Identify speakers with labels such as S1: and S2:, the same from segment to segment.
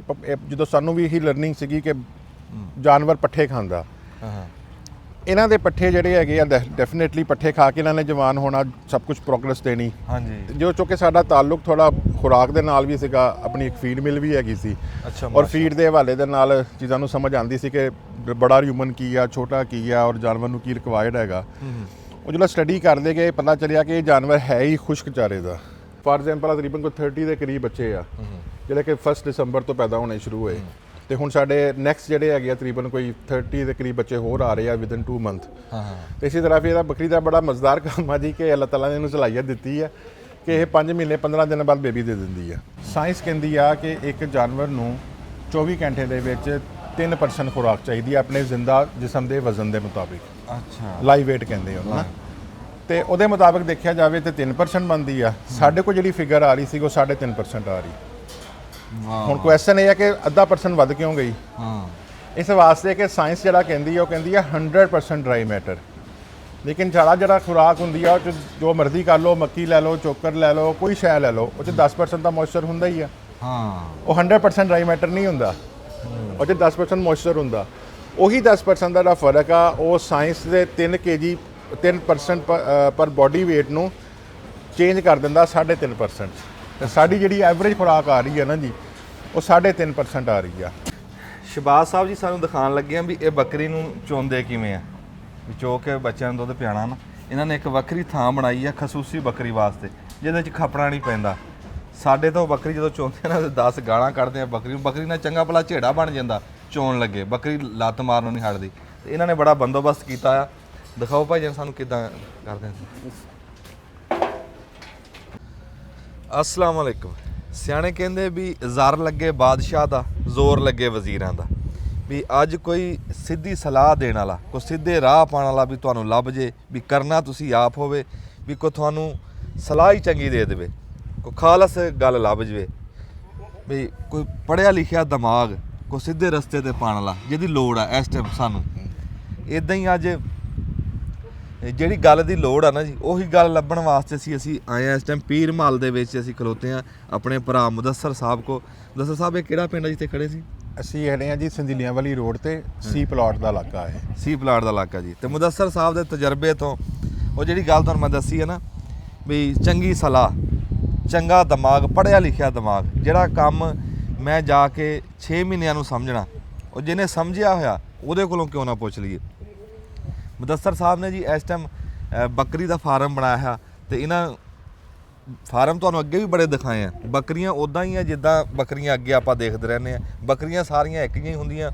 S1: ਜਦੋਂ ਸਾਨੂੰ ਵੀ ਇਹੀ ਲਰਨਿੰਗ ਸੀਗੀ ਕਿ ਜਾਨਵਰ ਪੱਠੇ ਖਾਂਦਾ। ਇਹਨਾਂ ਦੇ ਪੱਠੇ ਜਿਹੜੇ ਹੈਗੇ ਆ ਡੈਫੀਨੇਟਲੀ ਪੱਠੇ ਖਾ ਕੇ ਇਹਨਾਂ ਨੇ ਜਵਾਨ ਹੋਣਾ, ਸਭ ਕੁਝ ਪ੍ਰੋਗਰੈਸ ਦੇਣੀ।
S2: ਹਾਂਜੀ,
S1: ਜੋ ਚੁੱਕੇ ਸਾਡਾ ਤਾਲੁਕ ਥੋੜਾ ਖੁਰਾਕ ਦੇ ਨਾਲ ਵੀ ਸੀਗਾ, ਆਪਣੀ ਇੱਕ ਫੀਡ ਮਿਲ ਵੀ ਹੈਗੀ ਸੀ।
S2: ਅੱਛਾ।
S1: ਔਰ ਫੀਡ ਦੇ ਹਵਾਲੇ ਦੇ ਨਾਲ ਚੀਜ਼ਾਂ ਨੂੰ ਸਮਝ ਆਉਂਦੀ ਸੀ ਕਿ ਬੜਾ ਹਿਊਮਨ ਕੀ ਆ, ਛੋਟਾ ਕੀ ਆ, ਔਰ ਜਾਨਵਰ ਨੂੰ ਕੀ ਰਿਕਵਾਇਰਡ ਹੈਗਾ। ਉਹ ਜਦੋਂ ਸਟੱਡੀ ਕਰਦੇ ਗਏ ਪਤਾ ਚੱਲਿਆ ਕਿ ਇਹ ਜਾਨਵਰ ਹੈ ਹੀ ਖੁਸ਼ਕ ਚਾਰੇ ਦਾ। ਫਾਰ ਐਗਜ਼ਾਮਪਲ ਤਕਰੀਬਨ ਕੋਈ 30 ਦੇ ਕਰੀਬ ਬੱਚੇ ਆ ਜਿਹੜੇ ਕਿ 1 ਦਸੰਬਰ ਤੋਂ ਪੈਦਾ ਹੋਣੇ ਸ਼ੁਰੂ ਹੋਏ, ਤੇ ਹੁਣ ਸਾਡੇ ਨੈਕਸਟ ਜਿਹੜੇ ਹੈਗੇ ਆ ਤਕਰੀਬਨ ਕੋਈ 30 ਦੇ ਕਰੀਬ ਬੱਚੇ ਹੋਰ ਆ ਰਹੇ ਆ ਵਿਦਨ 2 ਮੰਥ। ਤੇ ਇਸੇ ਤਰ੍ਹਾਂ ਫਿਰ ਇਹਦਾ ਬੱਕਰੀ ਦਾ ਬੜਾ ਮਜ਼ੇਦਾਰ ਕੰਮ ਆ ਜੀ ਕਿ ਅੱਲਾਹ ਤਾਲਾ ਨੇ ਇਹਨੂੰ ਸਲਾਹੀਅਤ ਦਿੱਤੀ ਹੈ ਕਿ ਇਹ 5 ਮਹੀਨੇ 15 ਦਿਨ ਬਾਅਦ ਬੇਬੀ ਦੇ ਦਿੰਦੀ ਆ। ਸਾਇੰਸ ਕਹਿੰਦੀ ਆ ਕਿ ਇੱਕ ਜਾਨਵਰ ਨੂੰ 24 ਘੰਟੇ ਦੇ ਵਿੱਚ 3% ਖੁਰਾਕ ਚਾਹੀਦੀ ਹੈ ਆਪਣੇ ਜ਼ਿੰਦਾ ਜਿਸਮ ਦੇ ਵਜ਼ਨ ਦੇ ਮੁਤਾਬਿਕ।
S2: ਅੱਛਾ,
S1: ਲਾਈਵ weight ਕਹਿੰਦੇ ਉਹਨੂੰ ਨਾ। ਤੇ ਉਹਦੇ ਮੁਤਾਬਿਕ ਦੇਖਿਆ ਜਾਵੇ ਤੇ 3% ਬਣਦੀ ਆ। ਸਾਡੇ ਕੋਲ ਜਿਹੜੀ ਫਿਗਰ ਆ ਰਹੀ ਸੀ ਉਹ 3.5% ਆ ਰਹੀ। ਹੁਣ ਕੁਐਸਚਨ ਇਹ ਹੈ ਕਿ ਅੱਧਾ % ਵੱਧ ਕਿਉਂ ਗਈ? ਇਸ ਵਾਸਤੇ ਕਿ ਸਾਇੰਸ ਜਿਹੜਾ ਕਹਿੰਦੀ ਹੈ ਉਹ ਕਹਿੰਦੀ ਹੈ 100% ਡਰਾਈ ਮੈਟਰ। ਲੇਕਿਨ ਜਿਹੜਾ ਖੁਰਾਕ ਹੁੰਦੀ ਆ ਉਹ 'ਚ ਜੋ ਮਰਜ਼ੀ ਕਰ ਲਓ, ਮੱਕੀ ਲੈ ਲਓ, ਚੋਕਰ ਲੈ ਲਓ, ਕੋਈ ਸ਼ੈ ਲੈ ਲਓ, ਉਹ 'ਚ 10% ਦਾ ਮੋਇਸਚਰ ਹੁੰਦਾ ਹੀ ਆ। ਉਹ 100% ਡਰਾਈ ਮੈਟਰ ਨਹੀਂ ਹੁੰਦਾ, ਉਹ 'ਚ 10% ਮੋਇਸਚਰ ਹੁੰਦਾ। ਉਹੀ 10% ਦਾ ਜਿਹੜਾ ਫਰਕ ਆ ਉਹ ਸਾਇੰਸ ਦੇ 3 kg 3% ਪਰ ਬੋਡੀ weight ਨੂੰ ਚੇਂਜ ਕਰ ਦਿੰਦਾ 3.5%। ਤੇ ਸਾਡੀ ਜਿਹੜੀ ਐਵਰੇਜ ਖੁਰਾਕ ਆ ਰਹੀ ਹੈ ਨਾ ਜੀ ਉਹ 3.5% ਆ ਰਹੀ ਆ।
S2: ਸ਼ਹਬਾਜ਼ ਸਾਹਿਬ ਜੀ ਸਾਨੂੰ ਦਿਖਾਉਣ ਲੱਗੇ ਆ ਵੀ ਇਹ ਬੱਕਰੀ ਨੂੰ ਚੋਂਦੇ ਕਿਵੇਂ ਆ, ਵੀ ਚੋ ਕੇ ਬੱਚਿਆਂ ਨੂੰ ਦੁੱਧ ਪਿਆਣਾ ਨਾ। ਇਹਨਾਂ ਨੇ ਇੱਕ ਵੱਖਰੀ ਥਾਂ ਬਣਾਈ ਆ ਖਸੂਸੀ ਬੱਕਰੀ ਵਾਸਤੇ, ਜਿਹਦੇ 'ਚ ਖਪਣਾ ਨਹੀਂ ਪੈਂਦਾ। ਸਾਡੇ ਤੋਂ ਬੱਕਰੀ ਜਦੋਂ ਚੋਂਦੇ ਨਾ 10 ਗਾਲਾਂ ਕੱਢਦੇ ਆ ਬੱਕਰੀ ਨੂੰ, ਬੱਕਰੀ ਨਾਲ ਚੰਗਾ ਭਲਾ ਝੇੜਾ ਬਣ ਜਾਂਦਾ ਚੋਣ ਲੱਗੇ, ਬੱਕਰੀ ਲੱਤ ਮਾਰਨੋਂ ਨਹੀਂ ਹਟਦੀ। ਤੇ ਇਹਨਾਂ ਨੇ ਬੜਾ ਬੰਦੋਬਸਤ ਕੀਤਾ ਆ। ਦਿਖਾਓ ਭਾਈ ਜਾਨ ਸਾਨੂੰ ਕਿੱਦਾਂ ਕਰਦੇ ਆ। ਅਸਲਾਮ ਵਾਲੇਕੁਮ। ਸਿਆਣੇ ਕਹਿੰਦੇ ਵੀ ਜ਼ਰ ਲੱਗੇ ਬਾਦਸ਼ਾਹ ਦਾ, ਜ਼ੋਰ ਲੱਗੇ ਵਜ਼ੀਰਾਂ ਦਾ। ਵੀ ਅੱਜ ਕੋਈ ਸਿੱਧੀ ਸਲਾਹ ਦੇਣ ਵਾਲਾ, ਕੋਈ ਸਿੱਧੇ ਰਾਹ ਪਾਉਣ ਵਾਲਾ ਵੀ ਤੁਹਾਨੂੰ ਲੱਭ ਜੇ, ਵੀ ਕਰਨਾ ਤੁਸੀਂ ਆਪ ਹੋਵੇ, ਵੀ ਕੋਈ ਤੁਹਾਨੂੰ ਸਲਾਹ ਹੀ ਚੰਗੀ ਦੇ ਦੇਵੇ, ਕੋਈ ਖਾਲਸ ਗੱਲ ਲੱਭ ਜਵੇ, ਵੀ ਕੋਈ ਪੜ੍ਹਿਆ ਲਿਖਿਆ ਦਿਮਾਗ, ਕੋਈ ਸਿੱਧੇ ਰਸਤੇ ਤੇ ਪਾਉਣ ਵਾਲਾ ਜਿਹਦੀ ਲੋੜ ਆ ਇਸ ਟਾਈਮ ਸਾਨੂੰ। ਇੱਦਾਂ ਹੀ ਅੱਜ ਜਿਹੜੀ ਗੱਲ ਦੀ ਲੋੜ ਆ ਨਾ ਜੀ, ਉਹੀ ਗੱਲ ਲੱਭਣ ਵਾਸਤੇ ਅਸੀਂ ਆਏ ਆ। ਇਸ ਟਾਈਮ ਪੀਰ ਮਹੱਲ ਦੇ ਵਿੱਚ ਅਸੀਂ ਖਲੋਤੇ ਆ ਆਪਣੇ ਭਰਾ ਮੁਦੱਸਰ ਸਾਹਿਬ ਕੋ। ਮੁਦੱਸਰ ਸਾਹਿਬ ਇਹ ਕਿਹੜਾ ਪਿੰਡ ਆ ਜਿੱਥੇ ਖੜੇ ਸੀ?
S1: ਅਸੀਂ ਹੈਗੇ ਆ ਜੀ ਸੰਦੀਲੀਆਂ ਵਾਲੀ ਰੋਡ ਤੇ ਸੀ ਪਲਾਟ ਦਾ ਇਲਾਕਾ ਹੈ।
S2: ਸੀ ਪਲਾਟ ਦਾ ਇਲਾਕਾ ਜੀ। ਤੇ ਮੁਦੱਸਰ ਸਾਹਿਬ ਦੇ ਤਜਰਬੇ ਤੋਂ ਉਹ ਜਿਹੜੀ ਗੱਲ ਤੁਹਾਨੂੰ ਮੈਂ ਦੱਸੀ ਹੈ ਨਾ ਵੀ ਚੰਗੀ ਸਲਾਹ, ਚੰਗਾ ਦਿਮਾਗ, ਪੜ੍ਹਿਆ ਲਿਖਿਆ ਦਿਮਾਗ, ਜਿਹੜਾ ਕੰਮ ਮੈਂ ਜਾ ਕੇ 6 ਮਹੀਨਿਆਂ ਨੂੰ ਸਮਝਣਾ, ਉਹ ਜਿਹਨੇ ਸਮਝਿਆ ਹੋਇਆ ਉਹਦੇ ਕੋਲੋਂ ਕਿਉਂ ਨਾ ਪੁੱਛ ਲਈਏ। ਮੁਦੱਸਰ ਸਾਹਿਬ ਨੇ ਜੀ ਇਸ ਟਾਈਮ ਬੱਕਰੀ ਦਾ ਫਾਰਮ ਬਣਾਇਆ ਹੈ। ਤੇ ਇਹਨਾਂ ਫਾਰਮ ਤੁਹਾਨੂੰ ਅੱਗੇ ਵੀ ਬੜੇ ਦਿਖਾਏ ਆ। ਬੱਕਰੀਆਂ ਉੱਦਾਂ ਹੀ ਆ ਜਿੱਦਾਂ ਬੱਕਰੀਆਂ ਅੱਗੇ ਆਪਾਂ ਦੇਖਦੇ ਰਹਿੰਦੇ ਆ। ਬੱਕਰੀਆਂ ਸਾਰੀਆਂ ਇੱਕ ਜਿਹੀਆਂ ਹੀ ਹੁੰਦੀਆਂ,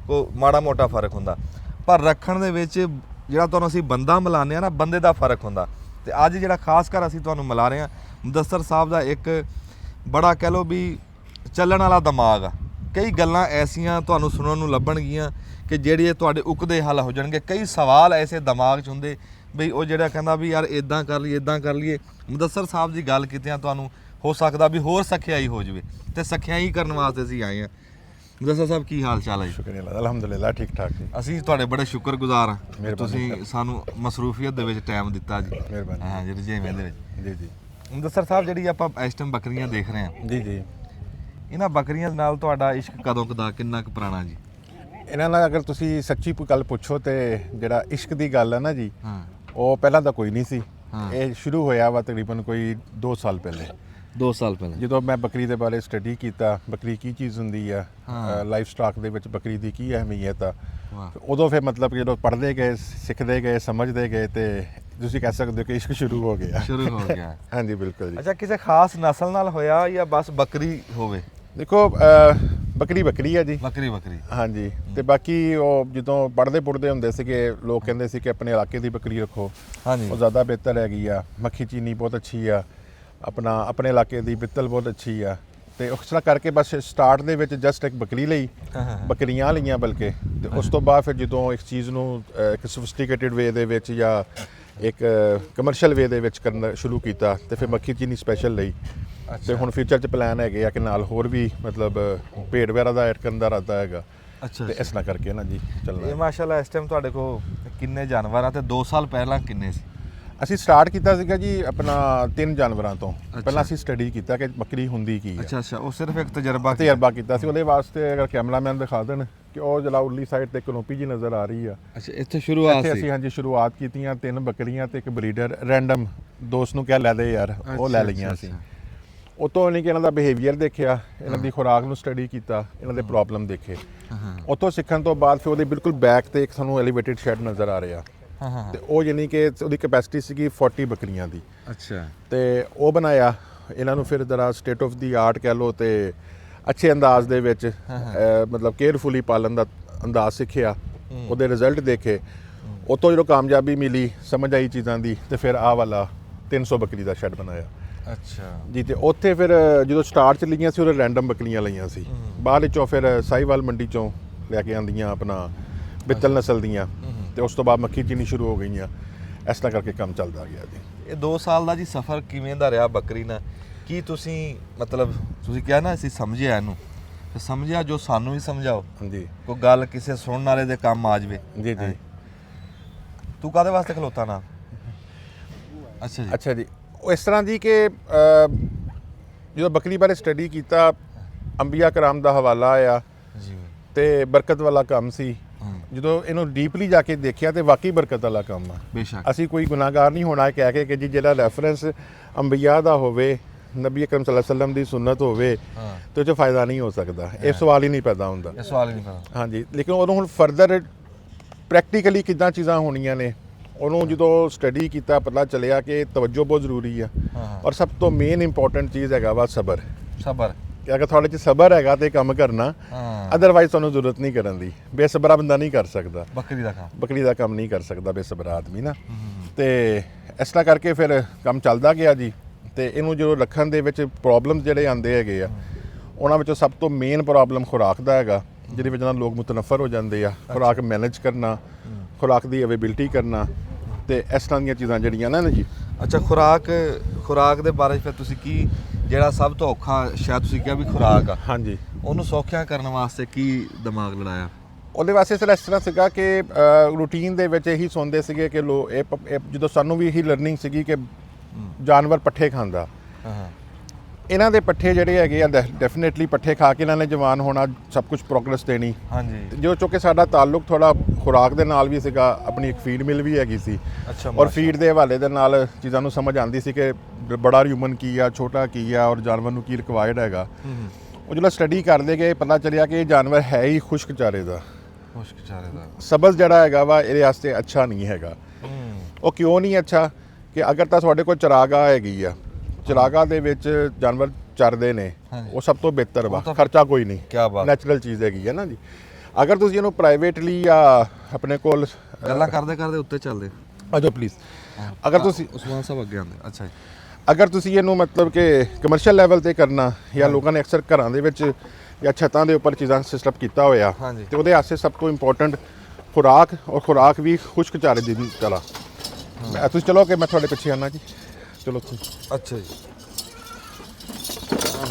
S2: ਕੋਈ ਮਾੜਾ ਮੋਟਾ ਫਰਕ ਹੁੰਦਾ, ਪਰ ਰੱਖਣ ਦੇ ਵਿੱਚ ਜਿਹੜਾ ਤੁਹਾਨੂੰ ਅਸੀਂ ਬੰਦਾ ਮਿਲਾਉਂਦੇ ਆ ਨਾ, ਬੰਦੇ ਦਾ ਫਰਕ ਹੁੰਦਾ। ਤੇ ਅੱਜ ਜਿਹੜਾ ਖਾਸ ਕਰ ਅਸੀਂ ਤੁਹਾਨੂੰ ਮਿਲਾ ਰਹੇ ਹਾਂ ਮੁਦੱਸਰ ਸਾਹਿਬ ਦਾ ਇੱਕ ਬੜਾ ਕਹਿ ਲਓ ਵੀ ਚੱਲਣ ਵਾਲਾ ਦਿਮਾਗ ਆ। ਕਈ ਗੱਲਾਂ ਐਸੀਆਂ ਤੁਹਾਨੂੰ ਸੁਣਨ ਨੂੰ ਲੱਭਣਗੀਆਂ ਕਿ ਜਿਹੜੇ ਤੁਹਾਡੇ ਉਕਦੇ ਹੱਲ ਹੋ ਜਾਣਗੇ। ਕਈ ਸਵਾਲ ਐਸੇ ਦਿਮਾਗ 'ਚ ਹੁੰਦੇ ਬਈ ਉਹ ਜਿਹੜਾ ਕਹਿੰਦਾ ਵੀ ਯਾਰ ਇੱਦਾਂ ਕਰ ਲਈਏ, ਇੱਦਾਂ ਕਰ ਲਈਏ। ਮੁਦੱਸਰ ਸਾਹਿਬ ਦੀ ਗੱਲ ਕੀਤਿਆਂ ਤੁਹਾਨੂੰ ਹੋ ਸਕਦਾ ਵੀ ਹੋਰ ਸਖਿਆਈ ਹੋ ਜਾਵੇ, ਤੇ ਸਖਿਆਈ ਕਰਨ ਵਾਸਤੇ ਅਸੀਂ ਆਏ ਹਾਂ। ਮੁਦੱਸਰ ਸਾਹਿਬ ਕੀ ਹਾਲ ਚਾਲ ਹੈ ਜੀ?
S1: ਸ਼ੁਕਰੀਆ, ਅਲਹਮਦੁਲਿਲਾ, ਠੀਕ ਠਾਕ ਜੀ।
S2: ਅਸੀਂ ਤੁਹਾਡੇ ਬੜੇ ਸ਼ੁਕਰਗੁਜ਼ਾਰ ਹਾਂ, ਤੁਸੀਂ ਸਾਨੂੰ ਮਸਰੂਫੀਅਤ ਦੇ ਵਿੱਚ ਟਾਈਮ ਦਿੱਤਾ ਜੀ।
S1: ਮਿਹਰਬਾਨੀ।
S2: ਹਾਂ ਜੀ, ਰਜੇਵੇਂ ਦੇ ਵਿੱਚ।
S1: ਜੀ ਜੀ।
S2: ਮੁਦੱਸਰ ਸਾਹਿਬ ਜਿਹੜੀ ਆਪਾਂ ਇਸ ਟਾਈਮ ਬੱਕਰੀਆਂ ਦੇਖ ਰਹੇ ਹਾਂ,
S1: ਜੀ ਜੀ,
S2: ਇਹਨਾਂ ਬੱਕਰੀਆਂ ਨਾਲ ਤੁਹਾਡਾ ਇਸ਼ਕ ਕਦੋਂ ਕਦਾ, ਕਿੰਨਾ ਕੁ ਪੁਰਾਣਾ ਜੀ?
S1: ਇਹਨਾਂ ਨਾਲ ਅਗਰ ਤੁਸੀਂ ਸੱਚੀ ਗੱਲ ਪੁੱਛੋ ਤੇ ਜਿਹੜਾ ਇਸ਼ਕ ਦੀ ਗੱਲ ਹੈ ਨਾ ਜੀ,
S2: ਹਾਂ,
S1: ਉਹ ਪਹਿਲਾਂ ਤਾਂ ਕੋਈ ਨਹੀਂ ਸੀ।
S2: ਹਾਂ।
S1: ਇਹ ਸ਼ੁਰੂ ਹੋਇਆ ਵਾ ਤਕਰੀਬਨ ਕੋਈ 2 ਸਾਲ ਪਹਿਲੇ।
S2: 2 ਸਾਲ ਪਹਿਲਾਂ
S1: ਜਦੋਂ ਮੈਂ ਬੱਕਰੀ ਦੇ ਬਾਰੇ ਸਟੱਡੀ ਕੀਤਾ, ਬੱਕਰੀ ਕੀ ਚੀਜ਼ ਹੁੰਦੀ ਆ, ਲਾਈਫ ਸਟਾਕ ਦੇ ਵਿੱਚ ਬੱਕਰੀ ਦੀ ਕੀ ਅਹਿਮੀਅਤ ਆ, ਉਦੋਂ ਫਿਰ ਮਤਲਬ ਜਦੋਂ ਪੜ੍ਹਦੇ ਗਏ, ਸਿੱਖਦੇ ਗਏ, ਸਮਝਦੇ ਗਏ, ਤੇ ਤੁਸੀਂ ਕਹਿ ਸਕਦੇ ਹੋ ਕਿ ਇਸ਼ਕ ਸ਼ੁਰੂ ਹੋ ਗਿਆ।
S2: ਸ਼ੁਰੂ ਹੋ ਗਿਆ।
S1: ਹਾਂਜੀ ਬਿਲਕੁਲ ਜੀ।
S2: ਅੱਛਾ, ਕਿਸੇ ਖਾਸ ਨਸਲ ਨਾਲ ਹੋਇਆ ਜਾਂ ਬਸ ਬੱਕਰੀ ਹੋਵੇ?
S1: ਦੇਖੋ ਬੱਕਰੀ ਆ ਜੀ,
S2: ਬੱਕਰੀ।
S1: ਹਾਂਜੀ। ਤੇ ਬਾਕੀ ਉਹ ਜਦੋਂ ਪੜ੍ਹਦੇ ਪੁੜਦੇ ਹੁੰਦੇ ਸੀਗੇ, ਲੋਕ ਕਹਿੰਦੇ ਸੀ ਕਿ ਆਪਣੇ ਇਲਾਕੇ ਦੀ ਬੱਕਰੀ ਰੱਖੋ,
S2: ਹਾਂਜੀ,
S1: ਉਹ ਜ਼ਿਆਦਾ ਬਿਹਤਰ ਹੈਗੀ ਆ। ਮੱਖੀ ਚੀਨੀ ਬਹੁਤ ਅੱਛੀ ਆ, ਆਪਣੇ ਇਲਾਕੇ ਦੀ ਬਿੱਤਲ ਬਹੁਤ ਅੱਛੀ ਆ। ਤੇ ਉਸ ਤਰ੍ਹਾਂ ਕਰਕੇ ਬਸ ਸਟਾਰਟ ਦੇ ਵਿੱਚ ਜਸਟ ਇੱਕ ਬੱਕਰੀ ਲਈ, ਬੱਕਰੀਆਂ ਲਈਆਂ ਬਲਕਿ। ਤੇ ਉਸ ਤੋਂ ਬਾਅਦ ਫਿਰ ਜਦੋਂ ਇੱਕ ਚੀਜ਼ ਨੂੰ ਇੱਕ ਸੋਫਿਸਟੀਕੇਟਿਡ ਵੇ ਦੇ ਵਿੱਚ ਜਾਂ ਇੱਕ ਕਮਰਸ਼ੀਅਲ ਵੇ ਦੇ ਵਿੱਚ ਕਰਨਾ ਸ਼ੁਰੂ ਕੀਤਾ, ਤੇ ਫਿਰ ਮੱਖੀ ਚੀਨੀ ਸਪੈਸ਼ਲ ਲਈ। ਤੇ ਹੁਣ ਫਿਊਚਰ 'ਚ ਪਲਾਨ ਹੈਗੇ ਆ ਕਿ ਨਾਲ ਹੋਰ ਵੀ ਮਤਲਬ ਭੇਡ ਵਗੈਰਾ ਦਾ ਐਡ ਕਰਨ ਦਾ ਇਰਾਦਾ ਹੈਗਾ।
S2: ਅੱਛਾ,
S1: ਤੇ ਇਸ ਨਾਲ ਕਰਕੇ ਨਾ ਜੀ ਚੱਲਣਾ।
S2: ਇਹ ਮਾਸ਼ਾਅੱਲਾ ਇਸ ਟਾਈਮ ਤੁਹਾਡੇ ਕੋਲ ਕਿੰਨੇ ਜਾਨਵਰ ਆ ਤੇ 2 ਸਾਲ ਪਹਿਲਾਂ ਕਿੰਨੇ ਸੀ?
S1: ਅਸੀਂ ਸਟਾਰਟ ਕੀਤਾ ਸੀਗਾ ਜੀ ਆਪਣਾ 3 ਜਾਨਵਰਾਂ ਤੋਂ। ਪਹਿਲਾਂ ਅਸੀਂ ਸਟੱਡੀ ਕੀਤਾ ਕਿ ਬੱਕਰੀ ਹੁੰਦੀ ਕੀ ਹੈ।
S2: ਅੱਛਾ ਉਹ ਸਿਰਫ ਇੱਕ
S1: ਤਜਰਬਾ ਕੀਤਾ ਸੀ। ਉਹਦੇ ਵਾਸਤੇ ਅਗਰ ਕੈਮਰਾਮੈਨ ਦਿਖਾ ਦੇਣ ਕਿ ਉਹ ਜਿਹੜਾ ਉਰਲੀ ਸਾਈਡ ਤੇ ਕਨੋਪੀ ਜੀ ਨਜ਼ਰ ਆ ਰਹੀ ਆ।
S2: ਅੱਛਾ ਇੱਥੇ ਸ਼ੁਰੂਆਤ ਸੀ।
S1: ਅਸੀਂ ਹਾਂਜੀ ਸ਼ੁਰੂਆਤ ਕੀਤੀਆਂ 3 ਬੱਕਰੀਆਂ ਤੇ ਇੱਕ ਬਰੀਡਰ ਰੈਂਡਮ ਦੋਸਤ ਨੂੰ ਕਹਿ ਲੈ ਦੇ ਯਾਰ, ਉਹ ਲੈ ਲਈਆਂ ਸੀ। ਉਤੋਂ ਨਹੀਂ ਕਿ ਇਹਨਾਂ ਦਾ ਬਿਹੇਵੀਅਰ ਦੇਖਿਆ, ਇਹਨਾਂ ਦੀ ਖੁਰਾਕ ਨੂੰ ਸਟੱਡੀ ਕੀਤਾ, ਇਹਨਾਂ ਦੇ ਪ੍ਰੋਬਲਮ ਦੇਖੇ। ਉਤੋਂ ਸਿੱਖਣ ਤੋਂ ਬਾਅਦ ਫਿਰ ਉਹਦੇ ਬਿਲਕੁਲ ਬੈਕ ਤੇ ਇੱਕ ਸਾਨੂੰ ਐਲੀਵੇਟਡ ਸ਼ੈਡ ਨਜ਼ਰ ਆ ਰਿਹਾ। ਤੇ ਉਹ ਯਾਨੀ ਕਿ ਉਹਦੀ ਕੈਪੈਸਿਟੀ ਸੀਗੀ 40 ਬੱਕਰੀਆਂ ਦੀ।
S2: ਅੱਛਾ
S1: ਤੇ ਉਹ ਬਣਾਇਆ ਇਹਨਾਂ ਨੂੰ ਫਿਰ ਜ਼ਰਾ ਸਟੇਟ ਆਫ ਦੀ ਆਰਟ ਕਹਿ ਲਓ ਤੇ ਅੱਛੇ ਅੰਦਾਜ਼ ਦੇ ਵਿੱਚ ਮਤਲਬ ਕੇਅਰਫੁਲੀ ਪਾਲਣ ਦਾ ਅੰਦਾਜ਼ ਸਿੱਖਿਆ, ਉਹਦੇ ਰਿਜ਼ਲਟ ਦੇਖੇ। ਉਤੋਂ ਜਦੋਂ ਕਾਮਯਾਬੀ ਮਿਲੀ, ਸਮਝ ਆਈ ਚੀਜ਼ਾਂ ਦੀ, ਤੇ ਫਿਰ ਆਹ ਵਾਲਾ 300 ਬੱਕਰੀ ਦਾ ਸ਼ੈਡ ਬਣਾਇਆ।
S2: ਅੱਛਾ ਜੀ।
S1: ਤੇ ਉੱਥੇ ਫਿਰ ਜਦੋਂ ਸਟਾਰਟ ਚ ਲਈਆਂ ਸੀ ਉਹਦੇ ਰੈਂਡਮ ਬੱਕਰੀਆਂ ਲਈਆਂ ਸੀ। ਬਾਅਦ ਵਿੱਚੋਂ ਫਿਰ ਸਾਹੀਵਾਲ ਮੰਡੀ ਚੋਂ ਲੈ ਕੇ ਆਂਦੀਆਂ ਆਪਣਾ ਬਿੱਤਲ ਨਸਲ ਦੀਆਂ, ਤੇ ਉਸ ਤੋਂ ਬਾਅਦ ਮੱਖੀ ਚੀਨੀ ਸ਼ੁਰੂ ਹੋ ਗਈਆਂ। ਇਸ ਤਰ੍ਹਾਂ ਕਰਕੇ ਕੰਮ ਚੱਲਦਾ ਗਿਆ ਜੀ।
S2: ਇਹ 2 ਸਾਲ ਦਾ ਜੀ ਸਫ਼ਰ ਕਿਵੇਂ ਦਾ ਰਿਹਾ ਬੱਕਰੀ ਨਾਲ? ਕੀ ਤੁਸੀਂ ਮਤਲਬ ਤੁਸੀਂ ਕਿਹਾ ਨਾ ਅਸੀਂ ਸਮਝਿਆ ਇਹਨੂੰ, ਤੇ ਸਮਝਿਆ ਜੋ ਸਾਨੂੰ ਵੀ ਸਮਝਾਓ।
S1: ਜੀ
S2: ਕੋਈ ਗੱਲ ਕਿਸੇ ਸੁਣਨ ਵਾਲੇ ਦੇ ਕੰਮ ਆ ਜਾਵੇ।
S1: ਜੀ ਜੀ।
S2: ਤੂੰ ਕਾਹਦੇ ਵਾਸਤੇ ਖਲੋਤਾ ਨਾ?
S1: ਅੱਛਾ ਜੀ। ਉਹ ਇਸ ਤਰ੍ਹਾਂ ਦੀ ਕਿ ਜਦੋਂ ਬੱਕਰੀ ਬਾਰੇ ਸਟੱਡੀ ਕੀਤਾ, ਅੰਬੀਆ ਕਰਾਮ ਦਾ ਹਵਾਲਾ ਆਇਆ
S2: ਜੀ, ਤੇ
S1: ਬਰਕਤ ਵਾਲਾ ਕੰਮ ਸੀ। ਜਦੋਂ ਇਹਨੂੰ ਡੀਪਲੀ ਜਾ ਕੇ ਦੇਖਿਆ ਤੇ ਵਾਕਈ ਬਰਕਤ ਵਾਲਾ ਕੰਮ ਆ।
S2: ਬੇਸ਼ੱਕ
S1: ਅਸੀਂ ਕੋਈ ਗੁਨਾਹਗਾਰ ਨਹੀਂ ਹੋਣਾ ਕਹਿ ਕੇ ਕਿ ਜੀ ਜਿਹੜਾ ਰੈਫਰੈਂਸ ਅੰਬੀਆ ਦਾ ਹੋਵੇ, ਨਬੀ ਅਕਰਮ ਸੱਲੱਲਾਹੁ ਅਲੈਹਿ ਵਸੱਲਮ ਦੀ ਸੁਨਨਤ ਹੋਵੇ, ਤੇ ਉਹ 'ਚ ਫਾਇਦਾ ਨਹੀਂ ਹੋ ਸਕਦਾ। ਇਹ ਸਵਾਲ ਹੀ ਨਹੀਂ ਪੈਦਾ ਹੁੰਦਾ।
S2: ਇਹ ਸਵਾਲ ਹੀ ਨਹੀਂ ਪੈਦਾ।
S1: ਹਾਂਜੀ, ਲੇਕਿਨ ਉਦੋਂ ਹੁਣ ਫਰਦਰ ਪ੍ਰੈਕਟੀਕਲੀ ਕਿੱਦਾਂ ਚੀਜ਼ਾਂ ਹੋਣੀਆਂ ਨੇ, ਉਹਨੂੰ ਜਦੋਂ ਸਟੱਡੀ ਕੀਤਾ ਪਤਾ ਚੱਲਿਆ ਕਿ ਤਵੱਜੋ ਬਹੁਤ ਜ਼ਰੂਰੀ ਆ। ਔਰ ਸਭ ਤੋਂ ਮੇਨ ਇੰਪੋਰਟੈਂਟ ਚੀਜ਼ ਹੈਗਾ ਵਾ ਸਬਰ। ਕਿ ਅਗਰ ਤੁਹਾਡੇ 'ਚ ਸਬਰ ਹੈਗਾ ਤੇ ਕੰਮ ਕਰਨਾ, ਅਦਰਵਾਈਜ਼ ਤੁਹਾਨੂੰ ਜ਼ਰੂਰਤ ਨਹੀਂ ਕਰਨ ਦੀ। ਬੇਸਬਰਾ ਬੰਦਾ ਨਹੀਂ ਕਰ ਸਕਦਾ ਬੱਕਰੀ ਦਾ ਕੰਮ ਨਹੀਂ ਕਰ ਸਕਦਾ ਬੇਸਬਰਾ ਆਦਮੀ ਨਾ। ਤੇ ਇਸ ਤਰ੍ਹਾਂ ਕਰਕੇ ਫਿਰ ਕੰਮ ਚੱਲਦਾ ਗਿਆ ਜੀ। ਤੇ ਇਹਨੂੰ ਜਦੋਂ ਰੱਖਣ ਦੇ ਵਿੱਚ ਪ੍ਰੋਬਲਮ ਜਿਹੜੇ ਆਉਂਦੇ ਹੈਗੇ ਆ, ਉਹਨਾਂ ਵਿੱਚੋਂ ਸਭ ਤੋਂ ਮੇਨ ਪ੍ਰੋਬਲਮ ਖੁਰਾਕ ਦਾ ਹੈਗਾ, ਜਿਹਦੀ ਵਜ੍ਹਾ ਨਾਲ ਲੋਕ ਮੁਤਨਫਰ ਹੋ ਜਾਂਦੇ ਆ। ਖੁਰਾਕ ਮੈਨੇਜ ਕਰਨਾ, ਖੁਰਾਕ ਦੀ ਅਵੇਬਿਲਿਟੀ ਕਰਨਾ, ਤੇ ਇਸ ਤਰ੍ਹਾਂ ਦੀਆਂ ਚੀਜ਼ਾਂ ਜਿਹੜੀਆਂ ਨਾ ਜੀ।
S2: ਅੱਛਾ, ਖੁਰਾਕ ਦੇ ਬਾਰੇ ਫਿਰ ਤੁਸੀਂ ਕੀ, ਜਿਹੜਾ ਸਭ ਤੋਂ ਔਖਾ ਸ਼ਾਇਦ ਤੁਸੀਂ ਕਿਹਾ ਵੀ ਖੁਰਾਕ ਆ,
S1: ਹਾਂਜੀ,
S2: ਉਹਨੂੰ ਸੌਖਿਆ ਕਰਨ ਵਾਸਤੇ ਕੀ ਦਿਮਾਗ ਲੜਾਇਆ?
S1: ਉਹਦੇ ਵਾਸਤੇ ਸਰ ਇਸ ਤਰ੍ਹਾਂ ਸੀਗਾ ਕਿ ਰੂਟੀਨ ਦੇ ਵਿੱਚ ਇਹੀ ਸੁਣਦੇ ਸੀਗੇ ਕਿ ਜਦੋਂ ਸਾਨੂੰ ਵੀ ਇਹੀ ਲਰਨਿੰਗ ਸੀਗੀ ਕਿ ਜਾਨਵਰ ਪੱਠੇ ਖਾਂਦਾ। ਇਹਨਾਂ ਦੇ ਪੱਠੇ ਜਿਹੜੇ ਹੈਗੇ ਆ ਡੈਫੀਨੇਟਲੀ ਪੱਠੇ ਖਾ ਕੇ ਇਹਨਾਂ ਨੇ ਜਵਾਨ ਹੋਣਾ, ਸਭ ਕੁਝ ਪ੍ਰੋਗਰੈਸ ਦੇਣੀ।
S2: ਹਾਂਜੀ।
S1: ਜੋ ਚੁੱਕੇ ਸਾਡਾ ਤਾਲੁਕ ਥੋੜਾ ਖੁਰਾਕ ਦੇ ਨਾਲ ਵੀ ਸੀਗਾ, ਆਪਣੀ ਇੱਕ ਫੀਡ ਮਿਲ ਵੀ ਹੈਗੀ ਸੀ।
S2: ਅੱਛਾ।
S1: ਔਰ ਫੀਡ ਦੇ ਹਵਾਲੇ ਦੇ ਨਾਲ ਚੀਜ਼ਾਂ ਨੂੰ ਸਮਝ ਆਉਂਦੀ ਸੀ ਕਿ ਬੜਾ ਹਿਊਮਨ ਕੀ ਆ, ਛੋਟਾ ਕੀ ਆ, ਔਰ ਜਾਨਵਰ ਨੂੰ ਕੀ ਰਿਕਵਾਇਰਡ ਹੈਗਾ। ਉਹ ਜਦੋਂ ਸਟੱਡੀ ਕਰਦੇ ਗਏ ਪਤਾ ਚੱਲਿਆ ਕਿ ਇਹ ਜਾਨਵਰ ਹੈ ਹੀ ਖੁਸ਼ਕ ਚਾਰੇ ਦਾ। ਸਬਜ਼ ਜਿਹੜਾ ਹੈਗਾ ਵਾ ਇਹਦੇ ਵਾਸਤੇ ਅੱਛਾ ਨਹੀਂ ਹੈਗਾ। ਉਹ ਕਿਉਂ ਨਹੀਂ ਅੱਛਾ? ਕਿ ਅਗਰ ਤਾਂ ਤੁਹਾਡੇ ਕੋਲ ਚਰਾਗਾਹ ਹੈਗੀ ਆ, ਚਰਾਗਾਹ ਦੇ ਵਿੱਚ ਜਾਨਵਰ ਚਰਦੇ ਨੇ, ਉਹ ਸਭ ਤੋਂ ਬਿਹਤਰ ਵਾ, ਖਰਚਾ ਕੋਈ ਨਹੀਂ, ਨੈਚੁਰਲ ਚੀਜ਼ ਹੈਗੀ ਹੈ ਨਾ ਜੀ। ਅਗਰ ਤੁਸੀਂ ਇਹਨੂੰ ਪ੍ਰਾਈਵੇਟਲੀ ਜਾਂ ਆਪਣੇ ਕੋਲ
S2: ਗੱਲਾਂ ਕਰਦੇ ਉੱਤੇ ਚੱਲਦੇ
S1: ਆਜੋ ਪਲੀਜ਼, ਅਗਰ ਤੁਸੀਂ
S2: ਉਸਮਾਨ ਸਾਹਿਬ ਅੱਗੇ ਆਉਂਦੇ। ਅੱਛਾ ਜੀ।
S1: ਅਗਰ ਤੁਸੀਂ ਇਹਨੂੰ ਮਤਲਬ ਕਿ ਕਮਰਸ਼ੀਅਲ ਲੈਵਲ ਤੇ ਕਰਨਾ, ਜਾਂ ਲੋਕਾਂ ਨੇ ਅਕਸਰ ਘਰਾਂ ਦੇ ਵਿੱਚ ਜਾਂ ਛੱਤਾਂ ਦੇ ਉੱਪਰ ਚੀਜ਼ਾਂ ਸਿਸਟਮ ਕੀਤਾ ਹੋਇਆ, ਤੇ ਉਹਦੇ ਵਾਸਤੇ ਸਭ ਤੋਂ ਇੰਪੋਰਟੈਂਟ ਖੁਰਾਕ, ਔਰ ਖੁਰਾਕ ਵੀ ਖੁਸ਼ਕ ਚਾਰੇ ਦੀ ਤਰ੍ਹਾਂ। ਤੁਸੀਂ ਚਲੋ ਕਿ ਮੈਂ ਤੁਹਾਡੇ ਪਿੱਛੇ ਆਉਣਾ ਜੀ। ਚਲੋ ਤੁਸੀਂ।
S2: ਅੱਛਾ ਜੀ।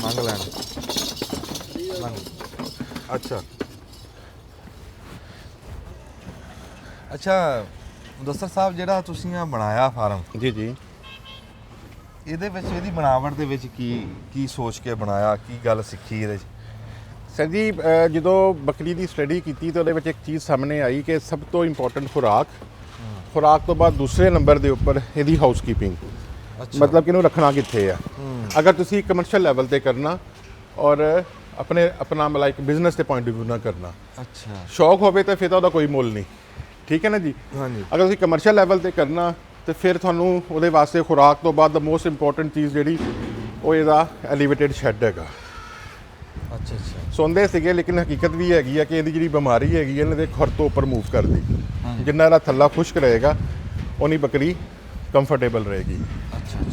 S2: ਮੰਗ ਲੈਣ। ਅੱਛਾ ਮੁਦੱਸਰ ਸਾਹਿਬ, ਜਿਹੜਾ ਤੁਸੀਂ ਆ ਬਣਾਇਆ ਫਾਰਮ,
S1: ਜੀ,
S2: ਇਹਦੇ ਵਿੱਚ ਇਹਦੀ ਬਣਾਵਟ ਦੇ ਵਿੱਚ ਕੀ ਸੋਚ ਕੇ ਬਣਾਇਆ, ਕੀ ਗੱਲ ਸਿੱਖੀ ਇਹਦੇ 'ਚ?
S1: ਸਰ ਜੀ, ਜਦੋਂ ਬੱਕਰੀ ਦੀ ਸਟੱਡੀ ਕੀਤੀ ਤਾਂ ਉਹਦੇ ਵਿੱਚ ਇੱਕ ਚੀਜ਼ ਸਾਹਮਣੇ ਆਈ ਕਿ ਸਭ ਤੋਂ ਇੰਪੋਰਟੈਂਟ ਖੁਰਾਕ ਤੋਂ ਬਾਅਦ ਦੂਸਰੇ ਨੰਬਰ ਦੇ ਉੱਪਰ ਇਹਦੀ ਹਾਊਸਕੀਪਿੰਗ। ਮਤਲਬ ਕਿ ਇਹਨੂੰ ਰੱਖਣਾ ਕਿੱਥੇ ਆ। ਅਗਰ ਤੁਸੀਂ ਕਮਰਸ਼ੀਅਲ ਲੈਵਲ ਤੇ ਕਰਨਾ ਔਰ ਆਪਣਾ ਮਤਲਬ ਇੱਕ ਬਿਜ਼ਨਸ ਦੇ ਪੁਆਇੰਟ ਆਫ ਵਿਊ ਨਾਲ ਕਰਨਾ,
S2: ਅੱਛਾ,
S1: ਸ਼ੌਕ ਹੋਵੇ ਤਾਂ ਫਿਰ ਤਾਂ ਉਹਦਾ ਕੋਈ ਮੁੱਲ ਨਹੀਂ। ਠੀਕ ਹੈ ਨਾ ਜੀ।
S2: ਹਾਂਜੀ।
S1: ਅਗਰ ਤੁਸੀਂ ਕਮਰਸ਼ੀਅਲ ਲੈਵਲ ਤੇ ਕਰਨਾ ਤੇ ਫਿਰ ਤੁਹਾਨੂੰ ਉਹਦੇ ਵਾਸਤੇ ਖੁਰਾਕ ਤੋਂ ਬਾਅਦ ਮੋਸਟ ਇੰਪੋਰਟੈਂਟ ਚੀਜ਼ ਜਿਹੜੀ ਉਹ ਇਹਦਾ ਐਲੀਵੇਟਡ ਸ਼ੈਡ ਹੈਗਾ।
S2: ਅੱਛਾ।
S1: ਸੁਣਦੇ ਸੀਗੇ, ਲੇਕਿਨ ਹਕੀਕਤ ਵੀ ਹੈਗੀ ਆ ਕਿ ਇਹਦੀ ਜਿਹੜੀ ਬਿਮਾਰੀ ਹੈਗੀ ਇਹਨਾਂ ਦੇ ਖੁਰ ਤੋਂ ਉੱਪਰ ਮੂਵ ਕਰਦੀ। ਜਿੰਨਾ ਇਹਦਾ ਥੱਲਾ ਖੁਸ਼ਕ ਰਹੇਗਾ ਉਨੀ ਬੱਕਰੀ ਕੰਫਰਟੇਬਲ ਰਹੇਗੀ।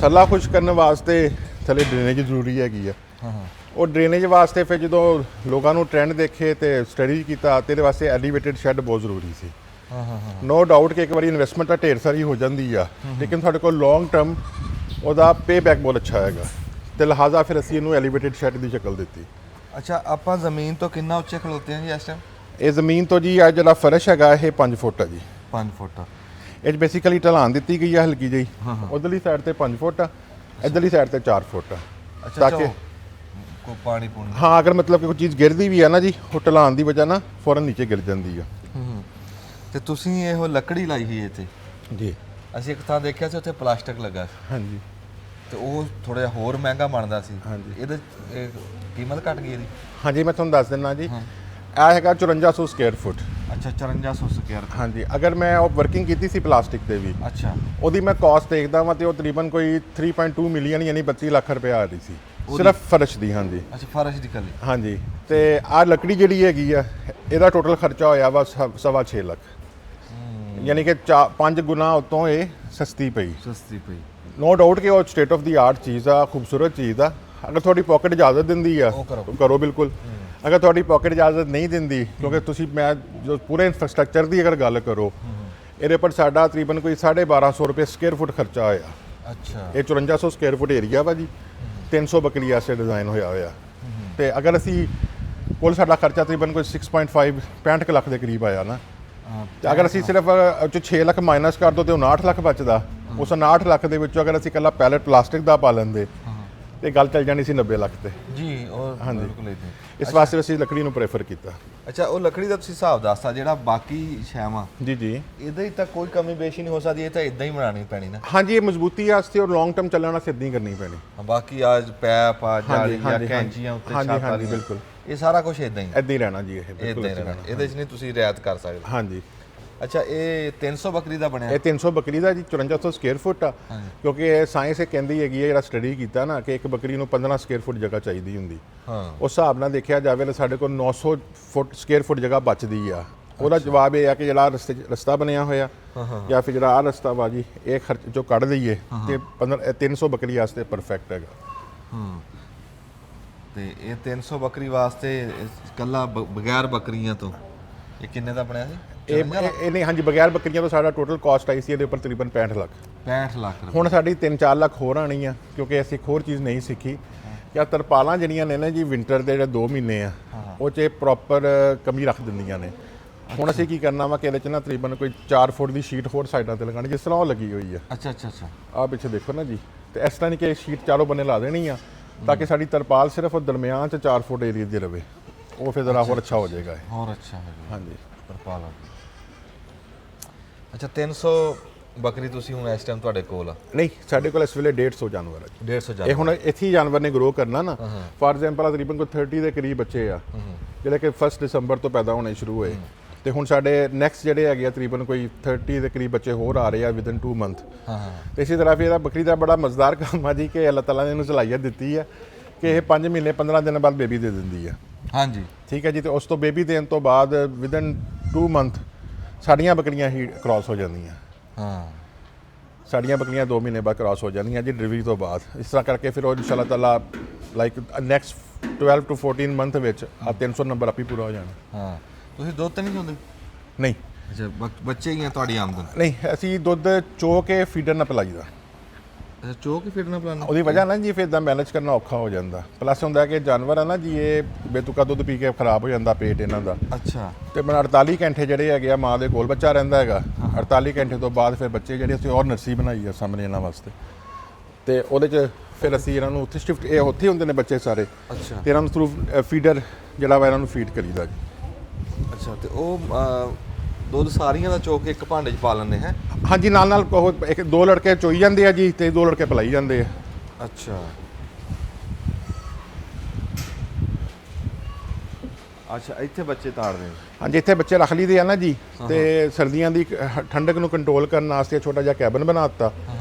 S1: ਥੱਲਾ ਖੁਸ਼ਕ ਕਰਨ ਵਾਸਤੇ ਥੱਲੇ ਡਰੇਨੇਜ ਜ਼ਰੂਰੀ ਹੈਗੀ ਆ। ਉਹ ਡਰੇਨੇਜ ਵਾਸਤੇ ਫਿਰ ਜਦੋਂ ਲੋਕਾਂ ਨੂੰ ਟ੍ਰੈਂਡ ਦੇਖੇ ਤੇ ਸਟੱਡੀ ਕੀਤਾ ਤੇ ਇਹਦੇ ਵਾਸਤੇ ਐਲੀਵੇਟਡ ਸ਼ੈਡ ਬਹੁਤ ਜ਼ਰੂਰੀ ਸੀ। ਨੋ ਡਾਊਟ ਕਿ ਇੱਕ ਵਾਰੀ ਇਨਵੈਸਟਮੈਂਟ ਤਾਂ ਢੇਰ ਸਾਰੀ ਹੋ ਜਾਂਦੀ ਆ, ਲੇਕਿਨ ਤੁਹਾਡੇ ਕੋਲ ਲੌਂਗ ਟਰਮ ਉਹਦਾ ਪੇ ਬੈਕ ਬਹੁਤ ਅੱਛਾ ਹੈਗਾ, ਤੇ ਲਿਹਾਜ਼ਾ ਫਿਰ ਅਸੀਂ ਇਹਨੂੰ ਐਲੀਵੇਟਡ ਸ਼ੈਡ ਦੀ ਸ਼ਕਲ ਦਿੱਤੀ।
S2: ਅੱਛਾ, ਆਪਾਂ ਜ਼ਮੀਨ ਤੋਂ ਕਿੰਨਾ ਉੱਚੇ ਖਲੋਤੇ ਹਾਂ ਜੀ ਇਸ ਟਾਈਮ?
S1: ਇਹ ਜ਼ਮੀਨ ਤੋਂ ਜੀ ਆ ਜਿਹੜਾ ਫਰਸ਼ ਹੈਗਾ ਇਹ 5 ਫੁੱਟ ਆ ਜੀ।
S2: 5 ਫੁੱਟ।
S1: ਇਹ 'ਚ ਬੇਸਿਕਲੀ ਢਲਾਨ ਦਿੱਤੀ ਗਈ ਆ ਹਲਕੀ ਜਿਹੀ। ਉਧਰਲੀ ਸਾਈਡ ਤੇ 5 ਫੁੱਟ ਆ, ਇਧਰਲੀ ਸਾਈਡ ਤੇ 4 ਫੁੱਟ ਆ।
S2: ਅੱਛਾ
S1: ਤਾਂ ਕਿ
S2: ਕੋ ਪਾਣੀ ਪੂਣੀ।
S1: ਹਾਂ, ਅਗਰ ਮਤਲਬ ਕਿ ਕੋਈ ਚੀਜ਼ ਗਿਰਦੀ ਵੀ ਆ ਨਾ ਜੀ, ਉਹ ਢਲਾਨ ਦੀ ਵਜ੍ਹਾ ਨਾਲ ਫੌਰਨ ਨੀਚੇ ਗਿਰ ਜਾਂਦੀ ਆ।
S2: ਤੇ ਤੁਸੀਂ ਇਹੋ ਲੱਕੜੀ ਲਾਈ ਹੋਈ ਇੱਥੇ?
S1: ਜੀ।
S2: ਅਸੀਂ ਇੱਕ ਥਾਂ ਦੇਖਿਆ ਸੀ ਉੱਥੇ ਪਲਾਸਟਿਕ ਲੱਗਾ ਸੀ,
S1: ਹਾਂਜੀ
S2: ਤੇ ਉਹ ਥੋੜਾ ਜਿਹਾ ਹੋਰ ਮਹਿੰਗਾ ਬਣਦਾ ਸੀ।
S1: ਹਾਂਜੀ।
S2: ਇਹਦੇ ਇਹ ਕੀਮਤ ਘਟ ਗਈ ਇਹਦੀ?
S1: ਹਾਂਜੀ, ਮੈਂ ਤੁਹਾਨੂੰ ਦੱਸ ਦਿੰਦਾ ਜੀ। ਇਹ ਹੈਗਾ 5400 ਸਕੁਅਰ ਫੁੱਟ।
S2: ਅੱਛਾ, 5400 ਸਕੁਅਰ।
S1: ਹਾਂਜੀ, ਅਗਰ ਮੈਂ ਉਹ ਵਰਕਿੰਗ ਕੀਤੀ ਸੀ ਪਲਾਸਟਿਕ ਤੇ ਵੀ,
S2: ਅੱਛਾ।
S1: ਉਹਦੀ ਮੈਂ ਕਾਸਟ ਦੇਖਦਾ ਵਾਂ ਤੇ ਉਹ ਤਕਰੀਬਨ ਕੋਈ 3.2 ਮਿਲੀਅਨ ਯਾਨੀ 32 ਲੱਖ ਰੁਪਏ ਆ ਰਹੀ ਸੀ ਸਿਰਫ ਫਰਸ਼ ਦੀ। ਹਾਂਜੀ
S2: ਅੱਛਾ, ਫਰਸ਼ ਦੀ ਕੱਲੀ?
S1: ਹਾਂਜੀ। ਤੇ ਆ ਲੱਕੜੀ ਜਿਹੜੀ ਹੈਗੀ ਆ, ਇਹਦਾ ਟੋਟਲ ਖਰਚਾ ਹੋਇਆ ਵਾ 6.5 ਲੱਖ, ਯਾਨੀ ਕਿ 5 ਗੁਣਾ ਉਤੋਂ ਇਹ ਸਸਤੀ ਪਈ।
S2: ਸਸਤੀ ਪਈ।
S1: ਨੋ ਡਾਊਟ ਕਿ ਉਹ ਸਟੇਟ ਆਫ ਦੀ ਆਰਟ ਚੀਜ਼ ਆ, ਖੂਬਸੂਰਤ ਚੀਜ਼ ਆ। ਅਗਰ ਤੁਹਾਡੀ ਪਾਕਟ ਇਜਾਜ਼ਤ ਦਿੰਦੀ ਆ
S2: ਉਹ ਕਰੋ।
S1: ਕਰੋ ਬਿਲਕੁਲ। ਅਗਰ ਤੁਹਾਡੀ ਪਾਕਟ ਇਜਾਜ਼ਤ ਨਹੀਂ ਦਿੰਦੀ, ਕਿਉਂਕਿ ਤੁਸੀਂ ਮੈਂ ਜੋ ਪੂਰੇ ਇਨਫਰਾਸਟ੍ਰਕਚਰ ਦੀ ਅਗਰ ਗੱਲ ਕਰੋ, ਇਹਦੇ ਪਰ ਸਾਡਾ ਤਕਰੀਬਨ ਕੋਈ 1250 ਰੁਪਏ ਸਕੁਅਰ ਫੁੱਟ ਖਰਚਾ ਹੋਇਆ।
S2: ਅੱਛਾ।
S1: ਇਹ 5400 ਸਕੁਅਰ ਫੁੱਟ ਏਰੀਆ ਵਾ ਜੀ, 300 ਬੱਕਰੀ ਵਾਸਤੇ ਡਿਜ਼ਾਈਨ ਹੋਇਆ ਹੋਇਆ। ਤੇ ਅਗਰ ਅਸੀਂ ਕੁੱਲ ਸਾਡਾ ਖਰਚਾ ਤਕਰੀਬਨ ਕੋਈ 65 ਲੱਖ ਦੇ ਕਰੀਬ ਆਇਆ ਨਾ। ਤੇ ਅਗਰ ਅਸੀਂ ਸਿਰਫ 6 ਲੱਖ ਮਾਈਨਸ ਕਰ ਦੋ ਤੇ 59 ਲੱਖ ਬਚਦਾ। ਉਸ 59 ਲੱਖ ਦੇ ਵਿੱਚੋਂ ਅਗਰ ਅਸੀਂ ਇਕੱਲਾ ਪੈਲਟ ਪਲਾਸਟਿਕ ਦਾ ਪਾ ਲੈਂਦੇ ਤੇ ਗੱਲ ਚੱਲ ਜਾਣੀ ਸੀ 90 ਲੱਖ ਤੇ
S2: ਜੀ। ਉਹ ਬਿਲਕੁਲ ਇਦਾਂ।
S1: ਇਸ ਵਾਸਤੇ ਅਸੀਂ ਲੱਕੜੀ ਨੂੰ ਪ੍ਰੇਫਰ ਕੀਤਾ।
S2: ਅੱਛਾ, ਉਹ ਲੱਕੜੀ ਦਾ ਤੁਸੀਂ ਹਿਸਾਬ ਦੱਸਤਾ, ਜਿਹੜਾ ਬਾਕੀ ਛਾਵਾਂ
S1: ਜੀ ਜੀ
S2: ਇਹਦੇ ਹੀ ਤਾਂ ਕੋਈ ਕਮੀ ਬੇਸ਼ੀ ਨਹੀਂ ਹੋ ਸਕਦੀ, ਇਹ ਤਾਂ ਇਦਾਂ ਹੀ ਬਣਾਉਣੀ ਪੈਣੀ ਨਾ?
S1: ਹਾਂਜੀ, ਇਹ ਮਜ਼ਬੂਤੀ ਵਾਸਤੇ ਔਰ ਲੌਂਗ ਟਰਮ ਚੱਲਣ ਵਾਸਤੇ ਇਦਾਂ ਹੀ ਕਰਨੀ ਪੈਣੀ।
S2: ਬਾਕੀ ਆਜ ਪੈਪ ਆ ਜਾਲੀਆਂ ਕੈਂਚੀਆਂ ਉੱਤੇ
S1: ਹਾਂਜੀ
S2: ਛਾਪਾਂ
S1: ਹਾਂਜੀ ਬਿਲਕੁਲ
S2: ਇਹ ਸਾਰਾ ਕੁਝ ਇਦਾਂ ਹੀ
S1: ਇਦਾਂ ਹੀ ਰਹਿਣਾ ਜੀ। ਇਹ ਬਿਲਕੁਲ
S2: ਇਦਾਂ ਹੀ ਰਹਿਣਾ, ਇਹਦੇ 'ਚ ਨਹੀਂ ਤੁਸੀਂ ਰਿਆਇਤ ਕਰ ਸਕਦੇ।
S1: ਹਾਂਜੀ।
S2: ਅੱਛਾ, ਇਹ 300 ਬੱਕਰੀ ਦਾ ਬਣਿਆ?
S1: ਇਹ 300 ਬੱਕਰੀ ਦਾ ਜੀ, 5400 ਸਕੁਅਰ ਫੁੱਟ ਆ। ਕਿਉਂਕਿ ਇਹ ਸਾਇੰਸ ਇਹ ਕਹਿੰਦੀ ਹੈਗੀ ਹੈ, ਜਿਹੜਾ ਸਟੱਡੀ ਕੀਤਾ ਨਾ, ਕਿ ਇੱਕ ਬੱਕਰੀ ਨੂੰ 15 ਸਕੁਅਰ ਫੁੱਟ ਜਗ੍ਹਾ ਚਾਹੀਦੀ ਹੁੰਦੀ।
S2: ਹਾਂ।
S1: ਉਸ ਹਿਸਾਬ ਨਾਲ ਦੇਖਿਆ ਜਾਵੇ ਤਾਂ ਸਾਡੇ ਕੋਲ 900 ਸਕੁਅਰ ਫੁੱਟ ਜਗ੍ਹਾ ਬਚਦੀ ਆ। ਉਹਦਾ ਜਵਾਬ ਇਹ ਆ ਕਿ ਜਿਹੜਾ ਰਸਤਾ ਬਣਿਆ ਹੋਇਆ ਜਾਂ ਫਿਰ ਜਿਹੜਾ ਆ ਰਸਤਾ ਵਾ ਜੀ, ਇਹ ਖਰਚ ਜੋ ਕੱਢ ਦਈਏ ਤੇ 300 ਬੱਕਰੀ ਵਾਸਤੇ ਪਰਫੈਕਟ ਹੈਗਾ।
S2: ਤੇ ਇਹ 300 ਬੱਕਰੀ ਵਾਸਤੇ ਇਕੱਲਾ ਬਗੈਰ ਬੱਕਰੀਆਂ ਤੋਂ ਇਹ ਕਿੰਨੇ ਦਾ ਬਣਿਆ ਸੀ?
S1: ਇਹ ਨਹੀਂ, ਹਾਂਜੀ, ਬਗੈਰ ਬੱਕਰੀਆਂ ਤੋਂ ਸਾਡਾ ਟੋਟਲ ਕਾਸਟ ਆਈ ਸੀ ਇਹਦੇ ਉੱਪਰ ਤਕਰੀਬਨ 65 ਲੱਖ।
S2: 65 ਲੱਖ ਰੁਪਏ।
S1: ਹੁਣ ਸਾਡੀ 3-4 ਲੱਖ ਹੋਰ ਆਣੀ ਆ, ਕਿਉਂਕਿ ਅਸੀਂ ਇੱਕ ਹੋਰ ਚੀਜ਼ ਨਹੀਂ ਸਿੱਖੀ ਕਿ ਤਰਪਾਲਾਂ ਜਿਹੜੀਆਂ ਨੇ ਨਾ ਜੀ, ਵਿੰਟਰ ਦੇ ਜਿਹੜੇ 2 ਮਹੀਨੇ ਆ, ਉਹ 'ਚ ਪ੍ਰੋਪਰ ਕਮੀ ਰੱਖ ਦਿੰਦੀਆਂ ਨੇ। ਹੁਣ ਅਸੀਂ ਕੀ ਕਰਨਾ ਵਾ ਕਿ ਇਹਦੇ 'ਚ ਨਾ ਤਕਰੀਬਨ ਕੋਈ 4 ਫੁੱਟ ਦੀ ਸ਼ੀਟ ਹੋਰ ਸਾਈਡਾਂ ਤੇ ਲਗਾਣੀ, ਜਿਸ ਤਰ੍ਹਾਂ ਉਹ ਲੱਗੀ ਹੋਈ ਆ।
S2: ਅੱਛਾ ਅੱਛਾ ਅੱਛਾ।
S1: ਆਹ ਪਿੱਛੇ ਦੇਖੋ ਨਾ ਜੀ। ਤੇ ਇਸ ਤਰ੍ਹਾਂ ਨਹੀਂ ਕਿ ਸ਼ੀਟ ਚਾਰੋਂ ਬੰਨੇ ਲਾ ਦੇਣੀ ਆ, ਤਾਂ ਕਿ ਸਾਡੀ ਤਰਪਾਲ ਸਿਰਫ ਦਰਮਿਆਨ 'ਚ 4 ਫੁੱਟ ਏਰੀਆ ਦੀ ਰਵੇ। ਉਹ ਫਿਰ ਜ਼ਰਾ ਹੋਰ ਅੱਛਾ ਹੋ ਜਾਏਗਾ ਇਹ।
S2: ਹੋਰ ਅੱਛਾ ਹੋਏਗਾ।
S1: ਹਾਂਜੀ।
S2: ਤਰਪਾਲ। ਅੱਛਾ, 300 ਬੱਕਰੀ ਤੁਸੀਂ ਹੁਣ ਇਸ ਟਾਈਮ ਤੁਹਾਡੇ ਕੋਲ ਆ?
S1: ਨਹੀਂ, ਸਾਡੇ ਕੋਲ ਇਸ ਵੇਲੇ 150 ਜਾਨਵਰ ਆ ਜੀ।
S2: 150 ਜਾਨਵਰ?
S1: ਇਹ ਹੁਣ ਇੱਥੇ ਹੀ ਜਾਨਵਰ ਨੇ ਗਰੋ ਕਰਨਾ ਨਾ। ਫਾਰ ਐਗਜ਼ਾਮਪਲ ਤਕਰੀਬਨ ਕੋਈ 30 ਦੇ ਕਰੀਬ ਬੱਚੇ ਆ ਜਿਹੜੇ ਕਿ 1 ਦਸੰਬਰ ਤੋਂ ਪੈਦਾ ਹੋਣੇ ਸ਼ੁਰੂ ਹੋਏ। ਤੇ ਹੁਣ ਸਾਡੇ ਨੈਕਸਟ ਜਿਹੜੇ ਹੈਗੇ ਆ ਤਕਰੀਬਨ ਕੋਈ 30 ਦੇ ਕਰੀਬ ਬੱਚੇ ਹੋਰ ਆ ਰਹੇ ਆ ਵਿਦਨ 2 ਮੰਥ। ਤੇ ਇਸੇ ਤਰ੍ਹਾਂ ਫਿਰ ਇਹਦਾ ਬੱਕਰੀ ਦਾ ਬੜਾ ਮਜ਼ੇਦਾਰ ਕੰਮ ਆ ਜੀ, ਕਿ ਅੱਲਾਹ ਤਾਲਾ ਨੇ ਇਹਨੂੰ ਸਲਾਹੀਅਤ ਦਿੱਤੀ ਹੈ ਕਿ ਇਹ 5 ਮਹੀਨੇ 15 ਦਿਨ ਬਾਅਦ ਬੇਬੀ ਦੇ ਦਿੰਦੀ ਆ।
S2: ਹਾਂਜੀ,
S1: ਠੀਕ ਹੈ ਜੀ। ਤੇ ਉਸ ਤੋਂ ਬੇਬੀ ਦੇਣ ਤੋਂ ਬਾਅਦ ਵਿਦਨ 2 ਮੰਥ ਸਾਡੀਆਂ ਬੱਕਰੀਆਂ ਹੀ ਕ੍ਰਾਸ ਹੋ ਜਾਂਦੀਆਂ।
S2: ਹਾਂ,
S1: ਸਾਡੀਆਂ ਬੱਕਰੀਆਂ 2 ਮਹੀਨੇ ਬਾਅਦ ਕ੍ਰਾਸ ਹੋ ਜਾਂਦੀਆਂ ਜੀ ਡਿਲੀਵਰੀ ਤੋਂ ਬਾਅਦ। ਇਸ ਤਰ੍ਹਾਂ ਕਰਕੇ ਫਿਰ ਉਹ ਇਨਸ਼ਾ ਅੱਲਾਹ ਤਾਲਾ ਲਾਈਕ ਨੈਕਸਟ 12 to 14 ਮੰਥ ਵਿੱਚ ਆ 300 ਨੰਬਰ ਆਪੀ ਪੂਰਾ ਹੋ ਜਾਣਾ।
S2: ਹਾਂ। ਤੁਸੀਂ ਦੁੱਧ ਤਾਂ ਨਹੀਂ ਚੋਂਦੇ?
S1: ਨਹੀਂ।
S2: ਅੱਛਾ, ਬੱਚੇ ਹੀ ਆ ਤੁਹਾਡੀ ਆਮਦਨ?
S1: ਨਹੀਂ, ਅਸੀਂ ਦੁੱਧ ਚੋ ਕੇ ਫੀਡਰ ਨਾਲ ਪਿਲਾਈਦਾ।
S2: ਅੱਛਾ, ਚੋ ਕੇ ਫੀਡਰ ਨਾਲ ਪਿਲਾਉਂਦੇ?
S1: ਉਹਦੀ ਵਜ੍ਹਾ ਨਾਲ ਜੀ ਫਿਰ ਇਦਾਂ ਮੈਨੇਜ ਕਰਨਾ ਔਖਾ ਹੋ ਜਾਂਦਾ। ਪਲੱਸ ਹੁੰਦਾ ਕਿ ਜਾਨਵਰ ਆ ਨਾ ਜੀ, ਇਹ ਬੇਤੁਕਾ ਦੁੱਧ ਪੀ ਕੇ ਖਰਾਬ ਹੋ ਜਾਂਦਾ ਪੇਟ ਇਹਨਾਂ ਦਾ।
S2: ਅੱਛਾ।
S1: ਤੇ ਮੈਂ 48 ਘੰਟੇ ਜਿਹੜੇ ਹੈਗੇ ਆ ਮਾਂ ਦੇ ਕੋਲ ਬੱਚਾ ਰਹਿੰਦਾ ਹੈਗਾ। 48 ਘੰਟੇ ਤੋਂ ਬਾਅਦ ਫਿਰ ਬੱਚੇ ਜਿਹੜੇ ਅਸੀਂ ਔਰ ਨਰਸਰੀ ਬਣਾਈ ਆ ਸਾਹਮਣੇ ਇਹਨਾਂ ਵਾਸਤੇ, ਤੇ ਉਹਦੇ 'ਚ ਫਿਰ ਅਸੀਂ ਇਹਨਾਂ ਨੂੰ ਉੱਥੇ ਸ਼ਿਫਟ, ਇਹ ਉੱਥੇ ਹੁੰਦੇ ਨੇ ਬੱਚੇ ਸਾਰੇ।
S2: ਅੱਛਾ।
S1: ਤੇ ਇਹਨਾਂ ਨੂੰ ਥਰੂ ਫੀਡਰ ਜਿਹੜਾ ਵਾ ਇਹਨਾਂ ਨੂੰ ਫੀਡ ਕਰੀਦਾ ਜੀ।
S2: ਅੱਛਾ, ਤੇ ਉਹ ਦੁੱਧ ਸਾਰੀਆਂ ਦਾ ਚੋ ਕੇ ਇੱਕ ਭਾਂਡੇ 'ਚ ਪਾ ਲੈਂਦੇ ਹੈ?
S1: ਹਾਂਜੀ, ਨਾਲ ਨਾਲ ਉਹ ਇੱਕ 2 ਲੜਕੇ ਚੋਈ ਜਾਂਦੇ ਆ ਜੀ, ਤੇ 2 ਲੜਕੇ ਪਿਲਾਈ ਜਾਂਦੇ ਆ।
S2: ਅੱਛਾ। ਅੱਛਾ, ਇੱਥੇ ਬੱਚੇ ਤਾੜਦੇ?
S1: ਹਾਂਜੀ, ਇੱਥੇ ਬੱਚੇ ਰੱਖ ਲਈਦੇ ਆ ਨਾ ਜੀ। ਤੇ ਸਰਦੀਆਂ ਦੀ ਠੰਡਕ ਨੂੰ ਕੰਟਰੋਲ ਕਰਨ ਵਾਸਤੇ ਛੋਟਾ ਜਿਹਾ ਕੈਬਨ ਬਣਾ ਦਿੱਤਾ।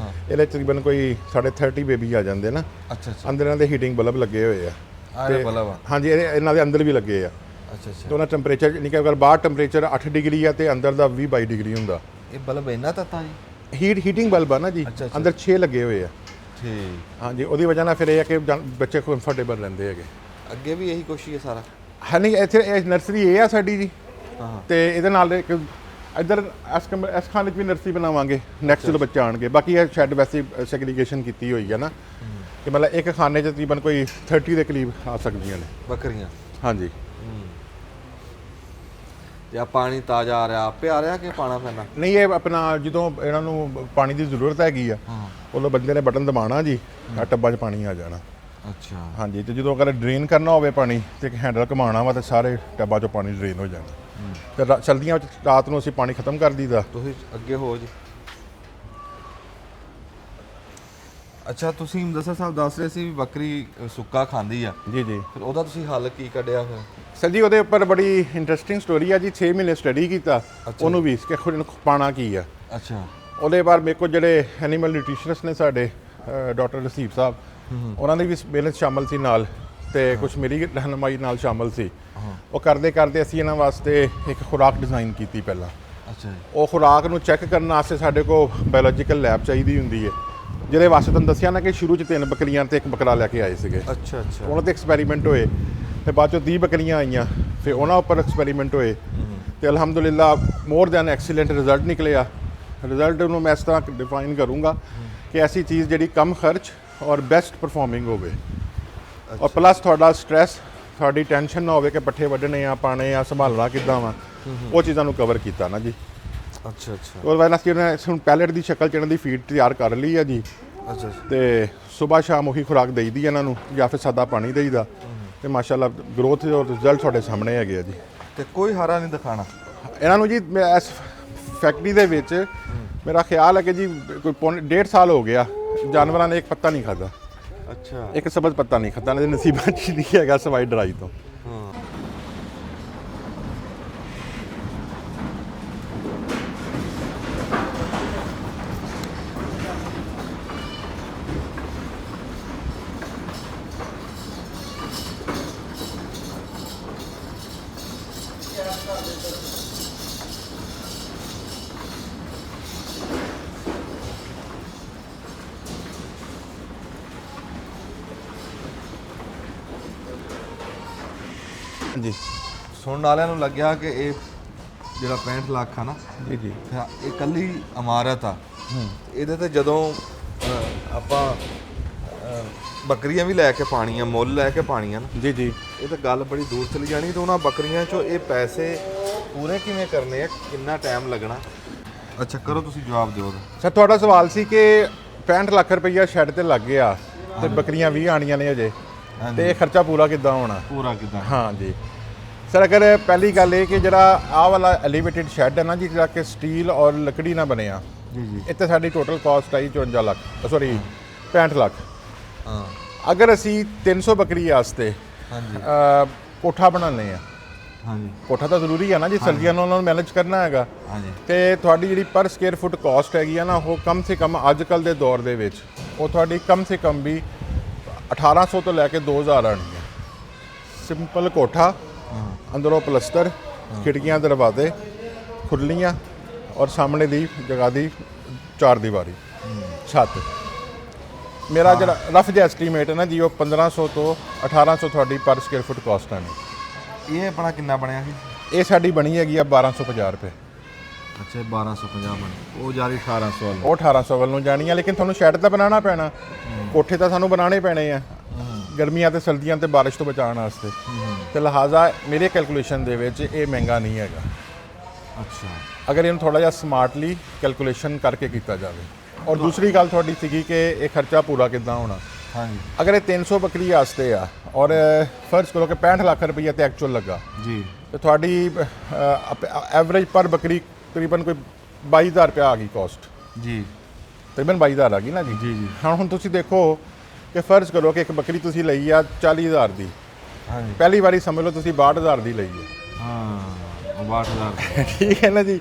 S1: ਇਹਦੇ ਤਕਰੀਬਨ ਕੋਈ 30 ਬੇਬੀ ਆ ਜਾਂਦੇ ਨਾ।
S2: ਅੱਛਾ ਅੱਛਾ।
S1: ਅੰਦਰ ਇਹਨਾਂ ਦੇ ਹੀਟਿੰਗ ਬਲਬ ਲੱਗੇ ਹੋਏ ਆ।
S2: ਆਰੇ ਬਲਬ?
S1: ਹਾਂਜੀ, ਇਹਨਾਂ ਦੇ ਅੰਦਰ ਵੀ ਲੱਗੇ ਆ।
S2: ਅੱਛਾ ਅੱਛਾ।
S1: ਤੇ ਉਹਨਾਂ ਟੈਂਪਰੇਚਰ ਨਹੀਂ ਕਿ ਅਗਰ ਬਾਹਰ ਟੈਂਪਰੇਚਰ 8 ਡਿਗਰੀ ਆ ਤੇ ਅੰਦਰ ਦਾ 20-22 ਡਿਗਰੀ ਹੁੰਦਾ।
S2: ਇਹ ਬਲਬ ਇੰਨਾ ਤੱਤਾ ਜੀ?
S1: ਹੀਟਿੰਗ ਬਲਬ ਆ ਨਾ ਜੀ। ਅੰਦਰ 6 ਲੱਗੇ ਹੋਏ ਆ।
S2: ਠੀਕ।
S1: ਹਾਂਜੀ, ਉਹਦੀ ਵਜ੍ਹਾ ਨਾਲ ਫਿਰ ਇਹ ਹੈ ਕਿ ਬੱਚੇ ਕੰਫਰਟੇਬਲ ਰਹਿੰਦੇ ਹੈਗੇ।
S2: ਅੱਗੇ ਵੀ ਇਹੀ ਕੁਛ ਹੀ ਹੈ ਸਾਰਾ?
S1: ਹੈ ਨਹੀਂ, ਇੱਥੇ ਇਹ ਨਰਸਰੀ ਇਹ ਆ ਸਾਡੀ ਜੀ।
S2: ਹਾਂ।
S1: ਤੇ ਇਹਦੇ ਨਾਲ ਇੱਕ ਇੱਧਰ ਇਸ ਖਾਨੇ 'ਚ ਵੀ ਨਰਸਰੀ ਬਣਾਵਾਂਗੇ ਨੈਕਸਟ ਜਦੋਂ ਬੱਚੇ ਆਉਣਗੇ। ਬਾਕੀ ਇਹ ਸ਼ੈਡ ਵੈਸੇ ਸੈਗਰੀਗੇਸ਼ਨ ਕੀਤੀ ਹੋਈ ਹੈ ਨਾ, ਕਿ ਮਤਲਬ ਇੱਕ ਖਾਨੇ 'ਚ ਤਕਰੀਬਨ ਕੋਈ 30 ਦੇ ਕਰੀਬ ਆ ਸਕਦੀਆਂ ਨੇ
S2: ਬੱਕਰੀਆਂ।
S1: ਹਾਂਜੀ।
S2: ਜਾਂ ਪਾਣੀ ਤਾਜ਼ਾ ਆ ਰਿਹਾ, ਆਪੇ ਆ ਰਿਹਾ ਕਿ ਪਾਣਾ ਪੈਣਾ?
S1: ਨਹੀਂ, ਇਹ ਆਪਣਾ ਜਦੋਂ ਇਹਨਾਂ ਨੂੰ ਪਾਣੀ ਦੀ ਜ਼ਰੂਰਤ ਹੈਗੀ ਆ ਉਦੋਂ ਬੰਦੇ ਨੇ ਬਟਨ ਦਬਾਉਣਾ ਜੀ, ਆ ਟੱਬਾਂ 'ਚ ਪਾਣੀ ਆ ਜਾਣਾ।
S2: ਅੱਛਾ।
S1: ਹਾਂਜੀ, ਤੇ ਜਦੋਂ ਅਗਰ ਡਰੇਨ ਕਰਨਾ ਹੋਵੇ ਪਾਣੀ ਤੇ ਇੱਕ ਹੈਂਡਲ ਘੁਮਾਉਣਾ ਵਾ ਤੇ ਸਾਰੇ ਟੱਬਾਂ 'ਚੋਂ ਪਾਣੀ ਡਰੇਨ ਹੋ ਜਾਣਾ। ਤੇ ਸਰਦੀਆਂ ਵਿੱਚ ਰਾਤ ਨੂੰ ਅਸੀਂ ਪਾਣੀ ਖਤਮ ਕਰ ਦਈਦਾ।
S2: ਤੁਸੀਂ ਅੱਗੇ ਹੋ ਜੀ। ਅੱਛਾ, ਤੁਸੀਂ ਮੁਦੱਸਰ ਸਾਹਿਬ ਦੱਸ ਰਹੇ ਸੀ ਵੀ ਬੱਕਰੀ ਸੁੱਕਾ ਖਾਂਦੀ ਆ।
S1: ਜੀ ਜੀ।
S2: ਫਿਰ ਉਹਦਾ ਤੁਸੀਂ ਹੱਲ ਕੀ ਕੱਢਿਆ ਫਿਰ?
S1: ਸਰ ਜੀ, ਉਹਦੇ ਉੱਪਰ ਬੜੀ ਇੰਟਰਸਟਿੰਗ ਸਟੋਰੀ ਆ ਜੀ। 6 ਮਹੀਨੇ ਸਟੱਡੀ ਕੀਤਾ ਉਹਨੂੰ ਵੀ ਕਿ ਖੁਦ ਨੂੰ ਪਾਣਾ ਕੀ ਆ।
S2: ਅੱਛਾ।
S1: ਉਹਦੇ ਬਾਅਦ ਮੇਰੇ ਕੋਲ ਜਿਹੜੇ ਐਨੀਮਲ ਨਿਊਟ੍ਰੀਸ਼ਨਿਸਟ ਨੇ ਸਾਡੇ ਡਾਕਟਰ ਰਸੀਬ ਸਾਹਿਬ, ਉਹਨਾਂ ਦੀ ਵੀ ਮਿਹਨਤ ਸ਼ਾਮਲ ਸੀ ਨਾਲ, ਤੇ ਕੁਝ ਮੇਰੀ ਰਹਿਨੁਮਾਈ ਨਾਲ ਸ਼ਾਮਲ ਸੀ। ਉਹ ਕਰਦੇ ਕਰਦੇ ਅਸੀਂ ਇਹਨਾਂ ਵਾਸਤੇ ਇੱਕ ਖੁਰਾਕ ਡਿਜ਼ਾਈਨ ਕੀਤੀ ਪਹਿਲਾਂ।
S2: ਅੱਛਾ ਜੀ।
S1: ਉਹ ਖੁਰਾਕ ਨੂੰ ਚੈੱਕ ਕਰਨ ਵਾਸਤੇ ਸਾਡੇ ਕੋਲ ਬਾਇਓਲੋਜੀਕਲ ਲੈਬ ਚਾਹੀਦੀ ਹੁੰਦੀ ਹੈ, ਜਿਹਦੇ ਵਾਸਤੇ ਤੁਹਾਨੂੰ ਦੱਸਿਆ ਨਾ ਕਿ ਸ਼ੁਰੂ 'ਚ 3 ਬੱਕਰੀਆਂ ਤੇ 1 ਬੱਕਰਾ ਲੈ ਕੇ ਆਏ ਸੀਗੇ।
S2: ਅੱਛਾ ਅੱਛਾ।
S1: ਉਹਨਾਂ ਤੇ ਐਕਸਪੈਰੀਮੈਂਟ ਹੋਏ, ਤੇ ਬਾਅਦ ਚੋਂ 30 ਬੱਕਰੀਆਂ ਆਈਆਂ, ਫਿਰ ਉਹਨਾਂ ਉੱਪਰ ਐਕਸਪੈਰੀਮੈਂਟ ਹੋਏ, ਤੇ ਅਲਹਮਦੁਲਿਲਾ ਮੋਰ ਦੈਨ ਐਕਸੀਲੈਂਟ ਰਿਜ਼ਲਟ ਨਿਕਲਿਆ। ਰਿਜ਼ਲਟ ਨੂੰ ਮੈਂ ਇਸ ਤਰ੍ਹਾਂ ਡਿਫਾਈਨ ਕਰੂੰਗਾ ਕਿ ਐਸੀ ਚੀਜ਼ ਜਿਹੜੀ ਕਮ ਖਰਚ ਔਰ ਬੈਸਟ ਪਰਫਾਰਮਿੰਗ ਹੋਵੇ, ਔਰ ਪਲੱਸ ਤੁਹਾਡਾ ਸਟ੍ਰੈਸ, ਤੁਹਾਡੀ ਟੈਨਸ਼ਨ ਨਾ ਹੋਵੇ ਕਿ ਪੱਠੇ ਵੱਢਣੇ ਆ, ਪਾਣੇ ਆ, ਸੰਭਾਲਣਾ ਕਿੱਦਾਂ ਵਾ, ਉਹ ਚੀਜ਼ਾਂ ਨੂੰ ਕਵਰ ਕੀਤਾ ਨਾ ਜੀ।
S2: ਅੱਛਾ ਅੱਛਾ।
S1: ਉਹ ਵੈਸੇ ਅਸੀਂ ਹੁਣ ਪੈਲੇਟ ਦੀ ਸ਼ਕਲ 'ਚ ਇਹਨਾਂ ਦੀ ਫੀਡ ਤਿਆਰ ਕਰ ਲਈ ਆ ਜੀ।
S2: ਅੱਛਾ।
S1: ਤੇ ਸਵੇਰ ਸ਼ਾਮ ਉਹੀ ਖੁਰਾਕ ਦੇਈਦੀ ਇਹਨਾਂ ਨੂੰ, ਜਾਂ ਫਿਰ ਸਾਦਾ ਪਾਣੀ ਦੇਈਦਾ, ਤੇ ਮਾਸ਼ਾਅੱਲਾ ਗਰੋਥ ਔਰ ਰਿਜ਼ਲਟ ਤੁਹਾਡੇ ਸਾਹਮਣੇ ਹੈਗੇ ਆ ਜੀ।
S2: ਤੇ ਕੋਈ ਹਰਾ ਨਹੀਂ ਦਿਖਾਣਾ
S1: ਇਹਨਾਂ ਨੂੰ ਜੀ। ਮੈਂ ਇਸ ਫੈਕਟਰੀ ਦੇ ਵਿੱਚ ਮੇਰਾ ਖਿਆਲ ਹੈ ਕਿ ਜੀ ਕੋਈ 1.5 ਸਾਲ ਹੋ ਗਿਆ ਜਾਨਵਰਾਂ ਨੇ ਇੱਕ ਪੱਤਾ ਨਹੀਂ ਖਾਧਾ।
S2: ਅੱਛਾ।
S1: ਇੱਕ ਸਬਜ਼ ਪੱਤਾ ਨਹੀਂ ਖਾਧਾ, ਇਹਨਾਂ ਦੇ ਨਸੀਬਾਂ 'ਚ ਨਹੀਂ ਹੈਗਾ ਸਵਾਈ ਡਰਾਈ ਤੋਂ।
S2: ਹਾਂ।
S1: ਜੀ
S2: ਸੁਣਨ ਵਾਲਿਆਂ ਨੂੰ ਲੱਗਿਆ ਕਿ ਇਹ ਜਿਹੜਾ 65 ਲੱਖ ਆ ਨਾ,
S1: ਜੀ ਜੀ
S2: ਇਹ ਇਕੱਲੀ ਇਮਾਰਤ ਆ। ਇਹਦੇ ਤੇ ਜਦੋਂ ਆਪਾਂ ਬੱਕਰੀਆਂ ਵੀ ਲੈ ਕੇ ਪਾਣੀਆਂ, ਮੁੱਲ ਲੈ ਕੇ ਪਾਣੀਆਂ ਨਾ,
S1: ਜੀ ਜੀ।
S2: ਇਹ ਤਾਂ ਗੱਲ ਬੜੀ ਦੂਰ ਚਲੀ ਜਾਣੀ। ਤੇ ਉਹਨਾਂ ਬੱਕਰੀਆਂ 'ਚੋਂ ਇਹ ਪੈਸੇ ਪੂਰੇ ਕਿਵੇਂ ਕਰਨੇ ਆ, ਕਿੰਨਾ ਟਾਈਮ ਲੱਗਣਾ? ਅੱਛਾ, ਕਰੋ ਤੁਸੀਂ ਜਵਾਬ ਦਿਓ ਉਹਦਾ।
S1: ਸਰ, ਤੁਹਾਡਾ ਸਵਾਲ ਸੀ ਕਿ 65 ਲੱਖ ਰੁਪਈਆ ਸ਼ੈੱਡ ਤੇ ਲੱਗ ਗਿਆ ਤੇ ਬੱਕਰੀਆਂ 20 ਆਣੀਆਂ ਨੇ ਅਜੇ, ਤੇ ਇਹ ਖਰਚਾ ਪੂਰਾ ਕਿੱਦਾਂ ਹੋਣਾ?
S2: ਪੂਰਾ ਕਿੱਦਾਂ?
S1: ਹਾਂ ਜੀ ਸਰ, ਅਗਰ ਪਹਿਲੀ ਗੱਲ ਇਹ ਕਿ ਜਿਹੜਾ ਆਹ ਵਾਲਾ ਐਲੀਵੇਟਿਡ ਸ਼ੈੱਡ ਹੈ ਨਾ ਜੀ, ਜਿਹੜਾ ਕਿ ਸਟੀਲ ਔਰ ਲੱਕੜੀ ਨਾਲ ਬਣਿਆ,
S2: ਜੀ ਜੀ।
S1: ਇੱਥੇ ਸਾਡੀ ਟੋਟਲ ਕਾਸਟ ਆਈ 54 ਲੱਖ, ਸੌਰੀ 65 ਲੱਖ।
S2: ਹਾਂ।
S1: ਅਗਰ ਅਸੀਂ 300 ਬੱਕਰੀ ਵਾਸਤੇ
S2: ਹਾਂਜੀ
S1: ਕੋਠਾ ਬਣਾਉਂਦੇ ਆ,
S2: ਹਾਂਜੀ
S1: ਕੋਠਾ ਤਾਂ ਜ਼ਰੂਰੀ ਹੈ ਨਾ ਜੀ, ਸਰਦੀਆਂ ਨੂੰ ਉਹਨਾਂ ਨੂੰ ਮੈਨੇਜ ਕਰਨਾ ਹੈਗਾ,
S2: ਹਾਂਜੀ।
S1: ਤੇ ਤੁਹਾਡੀ ਜਿਹੜੀ ਪਰ ਸਕੁਅਰ ਫੁੱਟ ਕਾਸਟ ਹੈਗੀ ਆ ਨਾ, ਉਹ ਕਮ ਸੇ ਕਮ ਅੱਜ ਕੱਲ ਦੇ ਦੌਰ ਦੇ ਵਿੱਚ ਉਹ ਤੁਹਾਡੀ ਕਮ ਸੇ ਕਮ ਵੀ 1800 ਤੋਂ ਲੈ ਕੇ 2000 ਆਣੀ ਹੈ। ਸਿੰਪਲ ਕੋਠਾ, ਅੰਦਰੋਂ ਪਲਸਤਰ, ਖਿੜਕੀਆਂ ਦਰਵਾਜ਼ੇ, ਖੁਰਲੀਆਂ, ਔਰ ਸਾਹਮਣੇ ਦੀ ਜਗ੍ਹਾ ਦੀ 4 ਦੀਵਾਰੀ ਛੱਤ। ਮੇਰਾ ਜਿਹੜਾ ਰਫ ਜਿਹਾ ਐਸਟੀਮੇਟ ਹੈ ਨਾ ਜੀ, ਉਹ 1500 ਤੋਂ 1800 ਤੁਹਾਡੀ ਪਰ ਸਕੁਅਰ ਫੁੱਟ ਕਾਸਟ ਆਣੀ।
S2: ਇਹ ਆਪਣਾ ਕਿੰਨਾ ਬਣਿਆ ਸੀ?
S1: ਇਹ ਸਾਡੀ ਬਣੀ ਹੈਗੀ ਆ 1250 ਰੁਪਏ।
S2: ਅੱਛਾ, 1250 ਬਣੀ। ਉਹ ਜਾਰੀ 1800 ਵਾਲੀ।
S1: ਉਹ 1800 ਵੱਲ ਨੂੰ ਜਾਣੀ ਆ, ਲੇਕਿਨ ਤੁਹਾਨੂੰ ਸ਼ੈੱਡ ਤਾਂ ਬਣਾਉਣਾ ਪੈਣਾ, ਕੋਠੇ ਤਾਂ ਸਾਨੂੰ ਬਣਾਉਣੇ ਪੈਣੇ ਆ ਗਰਮੀਆਂ ਤੇ ਸਰਦੀਆਂ ਤੇ ਬਾਰਿਸ਼ ਤੋਂ ਬਚਾਉਣ ਵਾਸਤੇ, ਤੇ ਲਿਹਾਜ਼ਾ ਮੇਰੇ ਕੈਲਕੂਲੇਸ਼ਨ ਦੇ ਵਿੱਚ ਇਹ ਮਹਿੰਗਾ ਨਹੀਂ ਹੈਗਾ।
S2: ਅੱਛਾ।
S1: ਅਗਰ ਇਹਨੂੰ ਥੋੜਾ ਜਿਹਾ ਸਮਾਰਟਲੀ ਕੈਲਕੂਲੇਸ਼ਨ ਕਰਕੇ ਕੀਤਾ ਜਾਵੇ। ਔਰ ਦੂਸਰੀ ਗੱਲ ਤੁਹਾਡੀ ਸੀਗੀ ਕਿ ਇਹ ਖਰਚਾ ਪੂਰਾ ਕਿੱਦਾਂ ਹੋਣਾ।
S2: ਹਾਂਜੀ।
S1: ਅਗਰ ਇਹ 300 ਬੱਕਰੀ ਵਾਸਤੇ ਆ, ਔਰ ਫਰਜ਼ ਕਰੋ ਕਿ 65 ਲੱਖ ਰੁਪਈਆ ਤੇ ਐਕਚੁਅਲ ਲੱਗਾ, ਜੀ, ਤੇ ਤੁਹਾਡੀ ਐਵਰੇਜ ਪਰ ਬੱਕਰੀ ਤਕਰੀਬਨ ਕੋਈ 22000 ਰੁਪਇਆ ਆ ਗਈ ਕਾਸਟ। ਜੀ, ਤਕਰੀਬਨ 22000 ਆ ਗਈ ਨਾ ਜੀ। ਜੀ। ਹੁਣ ਤੁਸੀਂ ਦੇਖੋ ਕਿ ਫਰਜ਼ ਕਰੋ ਕਿ ਇੱਕ ਬੱਕਰੀ ਤੁਸੀਂ ਲਈ ਆ 40000 ਦੀ। ਹਾਂਜੀ। ਪਹਿਲੀ ਵਾਰੀ ਸਮਝ ਲਓ ਤੁਸੀਂ 62000 ਦੀ ਲਈ ਹੈ। ਹਾਂ, 62000 ਠੀਕ ਹੈ ਨਾ ਜੀ।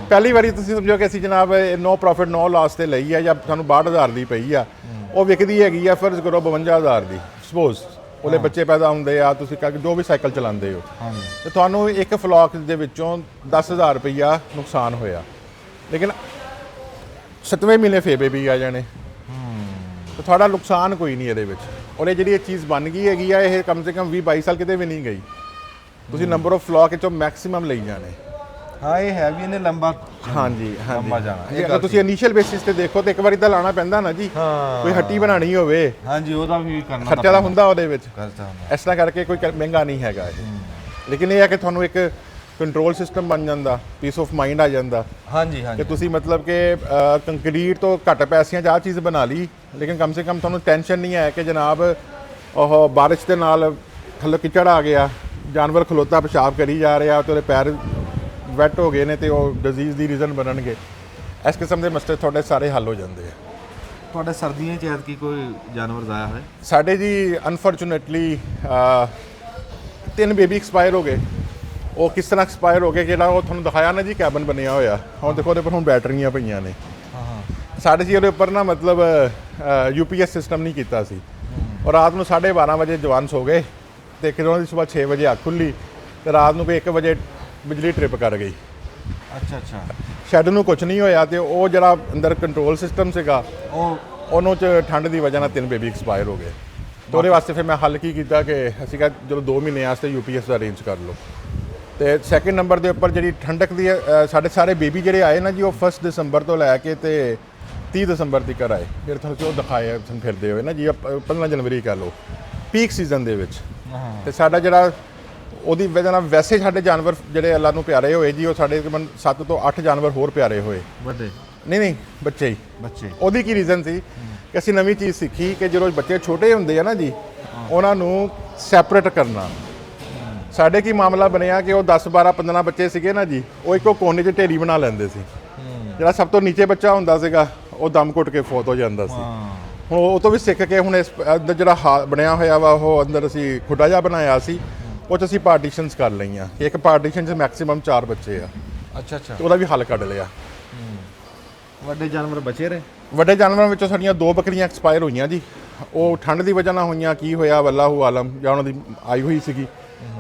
S1: ਪਹਿਲੀ ਵਾਰੀ ਤੁਸੀਂ ਸਮਝੋ ਕਿ ਅਸੀਂ ਜਨਾਬ ਨੋ ਪ੍ਰੋਫਿਟ ਨੋ ਲਾਸ ਤੇ ਲਈ ਆ, ਜਾਂ ਸਾਨੂੰ 62000 ਦੀ ਪਈ ਆ, ਉਹ ਵਿਕਦੀ ਹੈਗੀ ਆ ਫਰਜ਼ ਕਰੋ 52000 ਦੀ। ਸਪੋਜ਼ ਉਹਦੇ ਬੱਚੇ ਪੈਦਾ ਹੁੰਦੇ ਆ, ਤੁਸੀਂ ਜੋ ਵੀ ਸਾਈਕਲ ਚਲਾਉਂਦੇ ਹੋ, ਤੇ ਤੁਹਾਨੂੰ ਇੱਕ ਫਲੋਕ ਦੇ ਵਿੱਚੋਂ 10000 ਰੁਪਈਆ ਨੁਕਸਾਨ ਹੋਇਆ, ਲੇਕਿਨ 7ਵੇਂ ਮਹੀਨੇ ਫੇਰ ਬੇਬੀ ਆ ਜਾਣੇ, ਤੇ ਤੁਹਾਡਾ ਨੁਕਸਾਨ ਕੋਈ ਨਹੀਂ ਇਹਦੇ ਵਿੱਚ। ਔਰ ਇਹ ਜਿਹੜੀ ਇਹ ਚੀਜ਼ ਬਣ ਗਈ ਹੈਗੀ ਆ, ਇਹ ਕਮ ਸੇ ਕਮ 20-22 ਸਾਲ ਕਿਤੇ ਵੀ ਨਹੀਂ ਗਈ। ਤੁਸੀਂ ਨੰਬਰ ਆਫ ਫਲੋਕ ਚੋਂ ਮੈਕਸਿਮਮ ਲਈ ਜਾਣੇ।
S2: ਹਾਂ, ਇਹ ਹੈ ਵੀ ਇਹਨੇ ਲੰਬਾ, ਹਾਂਜੀ ਲੰਬਾ ਜਾਣਾ।
S1: ਅਗਰ ਤੁਸੀਂ ਇਨੀਸ਼ੀਅਲ ਬੇਸਿਸ ਤੇ ਦੇਖੋ ਤੇ ਇੱਕ ਵਾਰੀ ਤਾਂ ਲਾਣਾ ਪੈਂਦਾ ਨਾ ਜੀ, ਕੋਈ ਹੱਟੀ ਬਣਾਣੀ ਹੋਵੇ, ਹਾਂਜੀ, ਉਹਦਾ ਵੀ ਕਰਨਾ ਖਰਚਾ ਤਾਂ ਹੁੰਦਾ ਉਹਦੇ ਵਿੱਚ। ਇਸ ਤਰ੍ਹਾਂ ਕਰਕੇ ਕੋਈ ਮਹਿੰਗਾ ਨਹੀਂ ਹੈਗਾ ਇਹ, ਲੇਕਿਨ ਇਹ ਹੈ ਕਿ ਤੁਹਾਨੂੰ ਇੱਕ ਕੰਟਰੋਲ ਸਿਸਟਮ ਬਣ ਜਾਂਦਾ, ਪੀਸ ਆਫ ਮਾਈਂਡ ਆ ਜਾਂਦਾ
S2: ਹਾਂਜੀ
S1: ਕਿ
S2: ਹਾਂਜੀ
S1: ਤੁਸੀਂ ਮਤਲਬ ਕਿ ਕੰਕਰੀਟ ਤੋਂ ਘੱਟ ਪੈਸਿਆਂ 'ਚ ਆਹ ਚੀਜ਼ ਬਣਾ ਲਈ, ਲੇਕਿਨ ਕਮ ਸੇ ਕਮ ਤੁਹਾਨੂੰ ਟੈਨਸ਼ਨ ਨਹੀਂ ਹੈ ਕਿ ਜਨਾਬ ਉਹ ਬਾਰਿਸ਼ ਦੇ ਨਾਲ ਥੱਲੇ ਕਿਚੜ ਆ ਗਿਆ, ਜਾਨਵਰ ਖਲੋਤਾ ਪਿਸ਼ਾਬ ਕਰੀ ਜਾ ਰਿਹਾ ਤੇ ਉਹਦੇ ਪੈਰ ਵੈਟ ਹੋ ਗਏ ਨੇ ਤੇ ਉਹ ਡਿਜ਼ੀਜ਼ ਦੀ ਰੀਜ਼ਨ ਬਣਨਗੇ। ਇਸ ਕਿਸਮ ਦੇ ਮਸਲੇ ਤੁਹਾਡੇ ਸਾਰੇ ਹੱਲ ਹੋ ਜਾਂਦੇ ਆ।
S2: ਤੁਹਾਡੇ ਸਰਦੀਆਂ 'ਚ ਐਤਕੀ ਕੋਈ ਜਾਨਵਰ ਜ਼ਾਇਆ ਹੋਇਆ?
S1: ਸਾਡੇ ਜੀ ਅਨਫੋਰਚੂਨੇਟਲੀ 3 ਬੇਬੀ ਐਕਸਪਾਇਰ ਹੋ ਗਏ। ਉਹ ਕਿਸ ਤਰ੍ਹਾਂ ਐਕਸਪਾਇਰ ਹੋ ਗਏ, ਜਿਹੜਾ ਉਹ ਤੁਹਾਨੂੰ ਦਿਖਾਇਆ ਨਾ ਜੀ ਕੈਬਨ ਬਣਿਆ ਹੋਇਆ, ਹੁਣ ਦੇਖੋ ਉਹਦੇ ਪਰ ਹੁਣ ਬੈਟਰੀਆਂ ਪਈਆਂ ਨੇ। ਸਾਡੇ ਜੀ ਉਹਦੇ ਉੱਪਰ ਨਾ ਮਤਲਬ UPS ਸਿਸਟਮ ਨਹੀਂ ਕੀਤਾ ਸੀ, ਔਰ ਰਾਤ ਨੂੰ 12:30 ਵਜੇ ਜਵਾਨ ਸੋ ਗਏ ਤੇ ਕਿਦੋਂ ਦੀ ਸਵੇਰ 6 ਵਜੇ ਅੱਖ ਖੁੱਲੀ ਤੇ ਰਾਤ ਨੂੰ ਕੋਈ 1 ਵਜੇ ਬਿਜਲੀ ਟ੍ਰਿਪ ਕਰ ਗਈ।
S2: ਅੱਛਾ ਅੱਛਾ।
S1: ਸ਼ੈਡ ਨੂੰ ਕੁਝ ਨਹੀਂ ਹੋਇਆ ਤੇ ਉਹ ਜਿਹੜਾ ਅੰਦਰ ਕੰਟਰੋਲ ਸਿਸਟਮ ਸੀਗਾ ਉਹਨੂੰ ਚ ਠੰਡ ਦੀ ਵਜ੍ਹਾ ਨਾਲ 3 ਬੇਬੀ ਐਕਸਪਾਇਰ ਹੋ ਗਏ। ਤੇ ਉਹਦੇ ਵਾਸਤੇ ਫਿਰ ਮੈਂ ਹੱਲ ਕੀ ਕੀਤਾ ਕਿ ਅਸੀਂ ਕਿਹਾ ਚਲੋ 2 ਮਹੀਨੇ ਵਾਸਤੇ UPS ਦਾ ਅਰੇਂਜ ਕਰ ਲਓ। ਤੇ ਸੈਕਿੰਡ ਨੰਬਰ ਦੇ ਉੱਪਰ ਜਿਹੜੀ ਠੰਡਕ ਦੀ ਸਾਡੇ ਸਾਰੇ ਬੇਬੀ ਜਿਹੜੇ ਆਏ ਨਾ ਜੀ ਉਹ 1 ਦਸੰਬਰ ਤੋਂ ਲੈ ਕੇ ਤੇ 30 ਦਸੰਬਰ ਤੱਕ ਆਏ। ਫਿਰ ਤੁਹਾਨੂੰ ਉਹ ਦਿਖਾਏ ਫਿਰਦੇ ਹੋਏ ਨਾ ਜੀ 15 ਜਨਵਰੀ ਕਹ ਲਓ ਪੀਕ ਸੀਜ਼ਨ ਦੇ ਵਿੱਚ। ਤੇ ਸਾਡਾ ਜਿਹੜਾ ਉਹਦੀ ਵਜ੍ਹਾ ਨਾਲ ਵੈਸੇ ਸਾਡੇ ਜਾਨਵਰ ਜਿਹੜੇ ਅੱਲਾ ਨੂੰ ਪਿਆਰੇ ਹੋਏ ਜੀ, ਉਹ ਸਾਡੇ ਤਕਰੀਬਨ 7 ਤੋਂ 8 ਜਾਨਵਰ ਹੋਰ ਪਿਆਰੇ ਹੋਏ।
S2: ਵੱਡੇ?
S1: ਨਹੀਂ ਬੱਚੇ ਹੀ।
S2: ਬੱਚੇ।
S1: ਉਹਦੀ ਕੀ ਰੀਜ਼ਨ ਸੀ ਕਿ ਅਸੀਂ ਨਵੀਂ ਚੀਜ਼ ਸਿੱਖੀ ਕਿ ਜਦੋਂ ਬੱਚੇ ਛੋਟੇ ਹੁੰਦੇ ਆ ਨਾ ਜੀ ਉਹਨਾਂ ਨੂੰ ਸੈਪਰੇਟ ਕਰਨਾ। ਸਾਡੇ ਕੀ ਮਾਮਲਾ ਬਣਿਆ ਕਿ ਉਹ 10 12 15 ਬੱਚੇ ਸੀਗੇ ਨਾ ਜੀ, ਉਹ ਇੱਕੋ ਕੋਨੇ 'ਚ ਢੇਰੀ ਬਣਾ ਲੈਂਦੇ ਸੀ। ਜਿਹੜਾ ਸਭ ਤੋਂ ਨੀਚੇ ਬੱਚਾ ਹੁੰਦਾ ਸੀਗਾ ਉਹ ਦਮ ਘੁੱਟ ਕੇ ਫੌਤ ਹੋ ਜਾਂਦਾ ਸੀ। ਹੁਣ ਉਹ ਤੋਂ ਵੀ ਸਿੱਖ ਕੇ ਹੁਣ ਇਸ ਅੰਦਰ ਜਿਹੜਾ ਬਣਿਆ ਹੋਇਆ ਵਾ ਉਹ ਅੰਦਰ ਅਸੀਂ ਖੁੱਡਾ ਜਿਹਾ ਬਣਾਇਆ ਸੀ, ਉਹ 'ਚ ਅਸੀਂ ਪਾਰਟੀਸ਼ਨਸ ਕਰ ਲਈਆਂ। ਇੱਕ ਪਾਰਟੀਸ਼ਨ 'ਚ ਮੈਕਸਿਮਮ 4 ਬੱਚੇ ਆ।
S2: ਅੱਛਾ ਅੱਛਾ।
S1: ਉਹਦਾ ਵੀ ਹੱਲ ਕੱਢ ਲਿਆ।
S2: ਵੱਡੇ ਜਾਨਵਰ ਬਚੇ ਰਹੇ?
S1: ਵੱਡੇ ਜਾਨਵਰਾਂ ਵਿੱਚੋਂ ਸਾਡੀਆਂ 2 ਬੱਕਰੀਆਂ ਐਕਸਪਾਇਰ ਹੋਈਆਂ ਜੀ। ਉਹ ਠੰਡ ਦੀ ਵਜ੍ਹਾ ਨਾਲ ਹੋਈਆਂ, ਕੀ ਹੋਇਆ ਵੱਲਾਹੂ ਆਲਮ, ਜਾਂ ਉਹਨਾਂ ਦੀ ਆਈ ਹੋਈ ਸੀਗੀ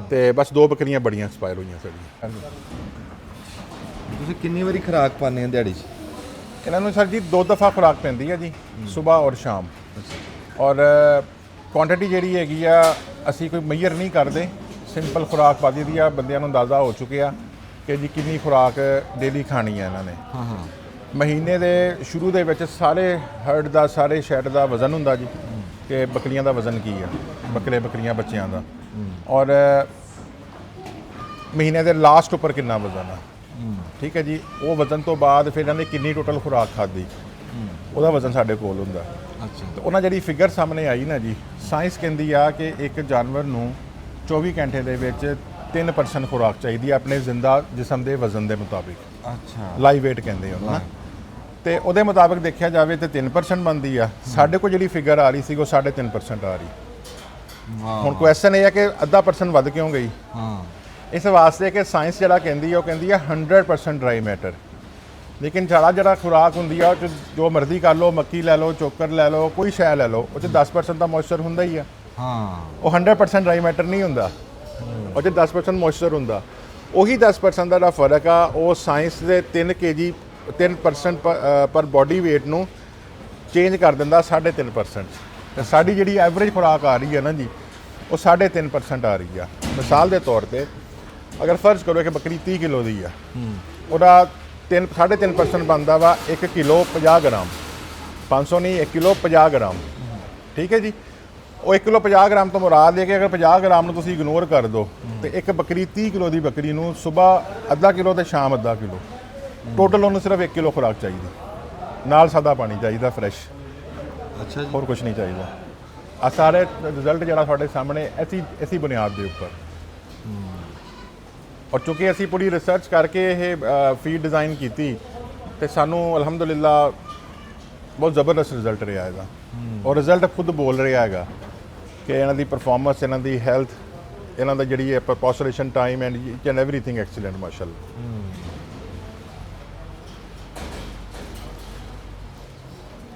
S1: ਤੇ ਬਸ 2 ਬੱਕਰੀਆਂ ਬੜੀਆਂ ਐਕਸਪਾਇਰ ਹੋਈਆਂ ਸਾਡੀਆਂ।
S2: ਤੁਸੀਂ ਕਿੰਨੀ ਵਾਰੀ ਖੁਰਾਕ ਪਾਉਂਦੇ ਆ ਦਿਹਾੜੀ 'ਚ?
S1: ਇਹਨਾਂ ਨੂੰ ਸਰ ਜੀ 2 ਦਫਾ ਖੁਰਾਕ ਪੈਂਦੀ ਹੈ ਜੀ, ਸਵੇਰ ਔਰ ਸ਼ਾਮ। ਔਰ ਕੁਆਂਟੀਟੀ ਜਿਹੜੀ ਹੈਗੀ ਆ ਅਸੀਂ ਕੋਈ ਮੇਜਰ ਨਹੀਂ ਕਰਦੇ, ਸਿੰਪਲ ਖੁਰਾਕ ਪਾ ਦੀ ਆ। ਬੰਦਿਆਂ ਨੂੰ ਅੰਦਾਜ਼ਾ ਹੋ ਚੁੱਕਿਆ ਕਿ ਜੀ ਕਿੰਨੀ ਖੁਰਾਕ ਡੇਲੀ ਖਾਣੀ ਹੈ ਇਹਨਾਂ ਨੇ। ਮਹੀਨੇ ਦੇ ਸ਼ੁਰੂ ਦੇ ਵਿੱਚ ਸਾਰੇ ਹਰਡ ਦਾ, ਸਾਰੇ ਸ਼ੈਡ ਦਾ ਵਜ਼ਨ ਹੁੰਦਾ ਜੀ ਕਿ ਬੱਕਰੀਆਂ ਦਾ ਵਜ਼ਨ ਕੀ ਆ, ਬੱਕਰੀਆਂ ਬੱਚਿਆਂ ਦਾ, ਔਰ ਮਹੀਨੇ ਦੇ ਲਾਸਟ ਉੱਪਰ ਕਿੰਨਾ ਵਜ਼ਨ ਆ। ਠੀਕ ਹੈ ਜੀ। ਉਹ ਵਜ਼ਨ ਤੋਂ ਬਾਅਦ ਫਿਰ ਇਹਨਾਂ ਨੇ ਕਿੰਨੀ ਟੋਟਲ ਖੁਰਾਕ ਖਾਧੀ, ਉਹਦਾ ਵਜ਼ਨ ਸਾਡੇ ਕੋਲ ਹੁੰਦਾ।
S2: ਅੱਛਾ।
S1: ਤੇ ਉਹਨਾਂ ਜਿਹੜੀ ਫਿਗਰ ਸਾਹਮਣੇ ਆਈ ਨਾ ਜੀ, ਸਾਇੰਸ ਕਹਿੰਦੀ ਆ ਕਿ ਇੱਕ ਜਾਨਵਰ ਨੂੰ 24 ਘੰਟੇ ਦੇ ਵਿੱਚ 3% ਖੁਰਾਕ ਚਾਹੀਦੀ ਹੈ ਆਪਣੇ ਜ਼ਿੰਦਾ ਜਿਸਮ ਦੇ ਵਜ਼ਨ ਦੇ ਮੁਤਾਬਿਕ। ਅੱਛਾ। ਲਾਈਵ weight ਕਹਿੰਦੇ ਉਹਨੂੰ ਨਾ। ਤੇ ਉਹਦੇ ਮੁਤਾਬਿਕ ਦੇਖਿਆ ਜਾਵੇ ਤੇ 3% ਬਣਦੀ ਆ। ਸਾਡੇ ਕੋਲ ਜਿਹੜੀ ਫਿਗਰ ਆ ਰਹੀ ਸੀ ਉਹ 3.5% ਆ ਰਹੀ। ਹੁਣ ਕੁਐਸਚਨ ਇਹ ਹੈ ਕਿ 0.5% ਵੱਧ ਕਿਉਂ ਗਈ? ਇਸ ਵਾਸਤੇ ਕਿ ਸਾਇੰਸ ਜਿਹੜਾ ਕਹਿੰਦੀ ਉਹ ਕਹਿੰਦੀ ਆ 100% ਡਰਾਈ ਮੈਟਰ। ਲੇਕਿਨ ਜਿਹੜਾ ਖੁਰਾਕ ਹੁੰਦੀ ਆ ਉਹ 'ਚ ਜੋ ਮਰਜ਼ੀ ਕਰ ਲਓ, ਮੱਕੀ ਲੈ ਲਓ, ਚੋਕਰ ਲੈ ਲਓ, ਕੋਈ ਸ਼ੈ ਲੈ ਲਓ, ਉਹ 'ਚ 10% ਦਾ ਮੋਇਸਚਰ ਹੁੰਦਾ ਹੀ ਆ। ਉਹ 100% ਡਰਾਈ ਮੈਟਰ ਨਹੀਂ ਹੁੰਦਾ, ਉਹ 'ਚ 10% ਮੋਇਸਚਰ ਹੁੰਦਾ। ਉਹੀ 10% ਦਾ ਜਿਹੜਾ ਫਰਕ ਆ ਉਹ ਸਾਇੰਸ ਦੇ 3 kg 3% ਪਰ ਬੋਡੀ weight ਨੂੰ ਚੇਂਜ ਕਰ ਦਿੰਦਾ 3.5%। ਤੇ ਸਾਡੀ ਜਿਹੜੀ ਐਵਰੇਜ ਖੁਰਾਕ ਆ ਰਹੀ ਹੈ ਨਾ ਜੀ ਉਹ 3.5% ਆ ਰਹੀ ਆ। ਮਿਸਾਲ ਦੇ ਤੌਰ ਤੇ ਅਗਰ ਫਰਜ਼ ਕਰੋ ਕਿ ਬੱਕਰੀ 30 ਕਿਲੋ ਦੀ ਆ, ਉਹਦਾ 3.5% ਬਣਦਾ ਵਾ 1 ਕਿਲੋ 50 ਗ੍ਰਾਮ। 500 ਨਹੀਂ, 1 ਕਿਲੋ 50 ਗ੍ਰਾਮ। ਠੀਕ ਹੈ ਜੀ। ਉਹ 1 ਕਿਲੋ 50 ਗ੍ਰਾਮ ਤੋਂ ਮੁਰਾਦ ਹੈ ਕਿ ਅਗਰ 50 ਗ੍ਰਾਮ ਨੂੰ ਤੁਸੀਂ ਇਗਨੋਰ ਕਰ ਦਿਓ ਤੇ ਇੱਕ ਬੱਕਰੀ 30 ਕਿਲੋ ਦੀ ਬੱਕਰੀ ਨੂੰ ਸਵੇਰ ਅੱਧਾ ਕਿਲੋ ਤੇ ਸ਼ਾਮ ਅੱਧਾ ਕਿਲੋ, ਟੋਟਲ ਉਹਨੂੰ ਸਿਰਫ 1 ਕਿਲੋ ਖੁਰਾਕ ਚਾਹੀਦੀ, ਨਾਲ ਸਾਦਾ ਪਾਣੀ ਚਾਹੀਦਾ ਫਰੈਸ਼।
S2: ਅੱਛਾ ਜੀ।
S1: ਹੋਰ ਕੁਝ ਨਹੀਂ ਚਾਹੀਦਾ। ਆ ਸਾਰੇ ਰਿਜ਼ਲਟ ਜਿਹੜਾ ਤੁਹਾਡੇ ਸਾਹਮਣੇ ਐਸੀ ਬੁਨਿਆਦ ਦੇ ਉੱਪਰ, ਔਰ ਚूँकि ਅਸੀਂ ਪੂਰੀ ਰਿਸਰਚ ਕਰਕੇ ਇਹ ਫੀਡ ਡਿਜ਼ਾਈਨ ਕੀਤੀ ਤੇ ਸਾਨੂੰ ਅਲਹਮਦੁਲਿਲਾ ਬਹੁਤ ਜ਼ਬਰਦਸਤ ਰਿਜ਼ਲਟ ਰਿਹਾ ਇਹਦਾ। ਔਰ ਰਿਜ਼ਲਟ ਖੁਦ ਬੋਲ ਰਿਹਾ ਹੈਗਾ ਕਿ ਇਹਨਾਂ ਦੀ ਪਰਫਾਰਮੈਂਸ, ਇਹਨਾਂ ਦੀ ਹੈਲਥ, ਇਹਨਾਂ ਦਾ ਜਿਹੜੀ ਪ੍ਰਪੋਸੂਲੇਸ਼ਨ time and each and everything excellent ਮਾਸ਼ਾਅੱਲਾ।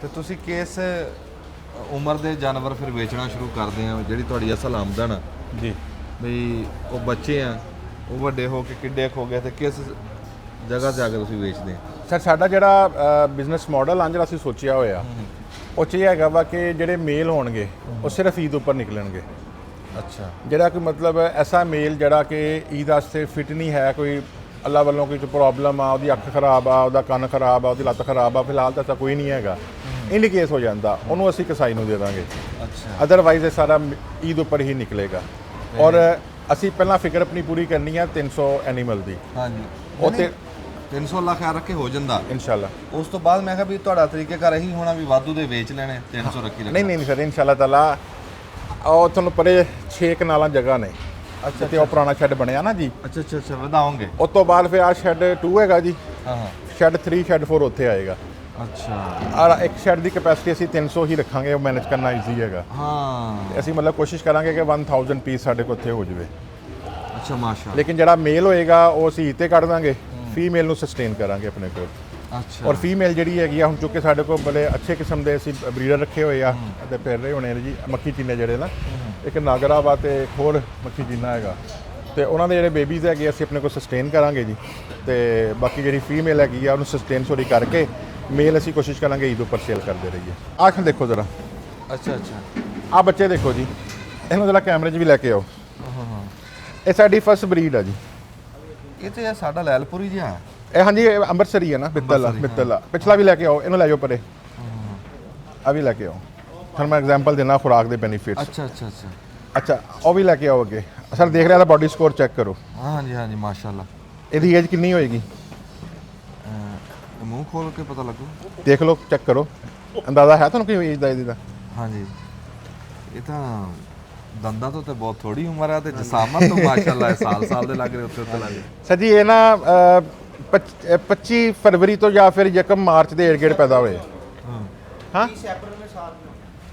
S2: ਤੇ ਤੁਸੀਂ ਕਿਸ ਉਮਰ ਦੇ ਜਾਨਵਰ ਫਿਰ ਵੇਚਣਾ ਸ਼ੁਰੂ ਕਰਦੇ ਆ, ਜਿਹੜੀ ਤੁਹਾਡੀ ਅਸਲ ਆਮਦਨ ਆ
S1: ਜੀ?
S2: ਵੀ ਉਹ ਬੱਚੇ ਆ, ਉਹ ਵੱਡੇ ਹੋ ਕੇ ਕਿੱਡੇ ਹੋ ਗਏ ਤੇ ਕਿਸ ਜਗ੍ਹਾ ਤੇ ਆ ਕੇ ਤੁਸੀਂ ਵੇਚਦੇ ਆ?
S1: ਸਰ ਸਾਡਾ ਜਿਹੜਾ ਬਿਜ਼ਨਸ ਮਾਡਲ ਆ ਜਿਹੜਾ ਅਸੀਂ ਸੋਚਿਆ ਹੋਇਆ ਉਹ 'ਚ ਇਹ ਹੈਗਾ ਵਾ ਕਿ ਜਿਹੜੇ ਮੇਲ ਹੋਣਗੇ ਉਹ ਸਿਰਫ ਈਦ ਉੱਪਰ ਨਿਕਲਣਗੇ।
S2: ਅੱਛਾ।
S1: ਜਿਹੜਾ ਕਿ ਮਤਲਬ ਐਸਾ ਮੇਲ ਜਿਹੜਾ ਕਿ ਈਦ ਵਾਸਤੇ ਫਿਟ ਨਹੀਂ ਹੈ, ਕੋਈ ਅੱਲਾ ਵੱਲੋਂ ਕੋਈ ਪ੍ਰੋਬਲਮ ਆ, ਉਹਦੀ ਅੱਖ ਖਰਾਬ ਆ, ਉਹਦਾ ਕੰਨ ਖਰਾਬ ਆ, ਉਹਦੀ ਲੱਤ ਖਰਾਬ ਆ, ਫਿਲਹਾਲ ਤਾਂ ਐਸਾ ਕੋਈ ਨਹੀਂ ਹੈਗਾ, ਇਨ ਕੇਸ ਹੋ ਜਾਂਦਾ ਉਹਨੂੰ ਅਸੀਂ ਕਸਾਈ ਨੂੰ ਦੇ ਦਾਂਗੇ।
S2: ਅੱਛਾ।
S1: ਅਦਰਵਾਈਜ਼ ਇਹ ਸਾਰਾ ਈਦ ਉੱਪਰ ਹੀ ਨਿਕਲੇਗਾ। ਔਰ ਅਸੀਂ ਪਹਿਲਾਂ ਫਿਗਰ ਆਪਣੀ ਪੂਰੀ ਕਰਨੀ ਆ 300 ਐਨੀਮਲ ਦੀ,
S2: ਹਾਂਜੀ
S1: ਉਹ ਤੇ
S2: 300 ਲੱਖ ਆ ਰੱਖੇ ਹੋ ਜਾਂਦਾ।
S1: ਇਨਸ਼ਾਅੱਲਾ।
S2: ਉਸ ਤੋਂ ਬਾਅਦ ਮੈਂ ਕਿਹਾ ਵੀ ਤੁਹਾਡਾ ਤਰੀਕੇਕਾਰ ਇਹੀ ਹੋਣਾ ਵੀ ਵਾਧੂ ਦੇ ਵੇਚ ਲੈਣੇ, 300 ਰੱਖੀ ਰੱਖਣਾ।
S1: ਨਹੀਂ ਸਰ, ਇਨਸ਼ਾਅੱਲਾ ਤਾਲਾ ਉਹ ਤੁਹਾਨੂੰ ਪਰੇ 6 ਕਨਾਲਾਂ ਜਗ੍ਹਾ ਨੇ।
S2: ਅੱਛਾ
S1: ਤੇ ਉਹ ਪੁਰਾਣਾ ਸ਼ੈੱਡ ਬਣਿਆ ਨਾ ਜੀ,
S2: ਅੱਛਾ ਵਧਾਓਗੇ।
S1: ਉਸ ਤੋਂ ਬਾਅਦ ਫਿਰ ਆ ਸ਼ੈੱਡ 2 ਹੈਗਾ ਜੀ,
S2: ਹਾਂ
S1: ਸ਼ੈੱਡ 3 ਸ਼ੈੱਡ 4 ਉੱਥੇ ਆਏਗਾ।
S2: ਅੱਛਾ
S1: ਔਰ ਇੱਕ ਸ਼ੈੱਡ ਦੀ ਕੈਪੈਸਿਟੀ ਅਸੀਂ 300 ਹੀ ਰੱਖਾਂਗੇ, ਉਹ ਮੈਨੇਜ ਕਰਨਾ ਈਜ਼ੀ ਹੈਗਾ।
S2: ਹਾਂ
S1: ਤੇ ਅਸੀਂ ਮਤਲਬ ਕੋਸ਼ਿਸ਼ ਕਰਾਂਗੇ ਕਿ 1000 ਪੀਸ ਸਾਡੇ ਕੋਲ ਉੱਥੇ ਹੋ ਜਾਵੇ।
S2: ਅੱਛਾ ਮਾਸ਼ਾਅੱਲਾ।
S1: ਲੇਕਿਨ ਜਿਹੜਾ ਮੇਲ ਹੋਏਗਾ ਉਹ ਅਸੀਂ ਤੇ ਕੱਢ ਦਾਂਗੇ, ਫੀਮੇਲ ਨੂੰ ਸਸਟੇਨ ਕਰਾਂਗੇ ਆਪਣੇ ਕੋਲ।
S2: ਅੱਛਾ
S1: ਔਰ ਫੀਮੇਲ ਜਿਹੜੀ ਹੈਗੀ ਆ, ਹੁਣ ਚੁੱਕੇ ਸਾਡੇ ਕੋਲ ਬੜੇ ਅੱਛੇ ਕਿਸਮ ਦੇ ਅਸੀਂ ਬਰੀਡਰ ਰੱਖੇ ਹੋਏ ਆ ਤੇ ਫਿਰ ਰਹੇ ਹੋਣੇ ਨੇ ਜੀ ਮੱਖੀ ਚੀਨੇ ਜਿਹੜੇ ਨਾ, ਇੱਕ ਨਾਗਰਾ ਵਾ ਤੇ ਇੱਕ ਹੋਰ ਮੱਖੀ ਚੀਨਾ ਹੈਗਾ, ਤੇ ਉਹਨਾਂ ਦੇ ਜਿਹੜੇ ਬੇਬੀਜ਼ ਹੈਗੇ ਅਸੀਂ ਆਪਣੇ ਕੋਲ ਸਸਟੇਨ ਕਰਾਂਗੇ ਜੀ। ਤੇ ਬਾਕੀ ਜਿਹੜੀ ਫੀਮੇਲ ਹੈਗੀ ਆ ਉਹਨੂੰ ਸਸਟੇਨ ਸੋਰੀ ਕਰਕੇ ਮੇਲ ਅਸੀਂ ਕੋਸ਼ਿਸ਼ ਕਰਾਂਗੇ ਈਦ ਉੱਪਰ ਸੇਲ ਕਰਦੇ ਰਹੀਏ। ਆਹ ਦੇਖੋ ਜ਼ਰਾ,
S2: ਅੱਛਾ
S1: ਆਹ ਬੱਚੇ ਦੇਖੋ ਜੀ, ਇਹਨੂੰ ਜ਼ਰਾ ਕੈਮਰੇ 'ਚ ਵੀ ਲੈ ਕੇ ਆਓ।
S2: ਹਾਂ
S1: ਇਹ ਸਾਡੀ ਫਸਟ ਬਰੀਡ ਆ ਜੀ।
S2: ਇਹ ਤੇ ਸਾਡਾ ਲੈਲਪੁਰੀ ਜਿਹਾ।
S1: ਇਹ ਹਾਂਜੀ ਇਹ ਅੰਮ੍ਰਿਤਸਰੀ ਹੈ ਨਾ, ਬਿੱਤਲਾ। ਪਿਛਲਾ ਵੀ ਲੈ ਕੇ ਆਓ, ਇਹਨੂੰ ਲੈ ਜਾਓ ਪਰੇ, ਆ ਵੀ ਲੈ ਕੇ ਆਓ। ਤੁਹਾਨੂੰ ਮੈਂ ਐਗਜ਼ਾਮਪਲ ਦੇਣਾ ਖੁਰਾਕ ਦੇ ਬੈਨੀਫਿਟਸ। ਅੱਛਾ ਉਹ ਵੀ ਲੈ ਕੇ ਆਓ ਅੱਗੇ। ਸਰ ਦੇਖ ਰਿਹਾ ਤਾਂ ਬਾਡੀ ਸਕੋਰ ਚੈੱਕ ਕਰੋ।
S2: ਹਾਂਜੀ ਮਾਸ਼ਾਅੱਲਾ।
S1: ਇਹਦੀ ਏਜ ਕਿੰਨੀ ਹੋਏਗੀ?
S2: ਮੂੰਹ ਖੋਲ ਕੇ ਪਤਾ ਲੱਗੂ।
S1: ਦੇਖ ਲਓ, ਚੈੱਕ ਕਰੋ, ਅੰਦਾਜ਼ਾ ਹੈ ਤੁਹਾਨੂੰ ਕੀ ਏਜ ਦਾ ਇਹਦੀ ਦਾ?
S2: ਹਾਂਜੀ ਇਹ ਤਾਂ ਦੰਦਾਂ ਤੋਂ ਤੇ ਬਹੁਤ ਥੋੜੀ ਉਮਰ ਆ ਤੇ ਜਸਾਮਤ ਤੋਂ ਮਾਸ਼ਾਅੱਲਾ ਸਾਲ ਦੇ ਲੱਗ ਰਹੇ ਉੱਤੇ ਲੱਗ ਰਹੇ।
S1: ਸਰ ਜੀ ਇਹ ਨਾ 25 ਫਰਵਰੀ ਤੋਂ ਜਾਂ ਫਿਰ ਯਕਮ ਮਾਰਚ ਦੇ ਏੜ ਗੇੜ ਪੈਦਾ ਹੋਏ। ਹਾਂ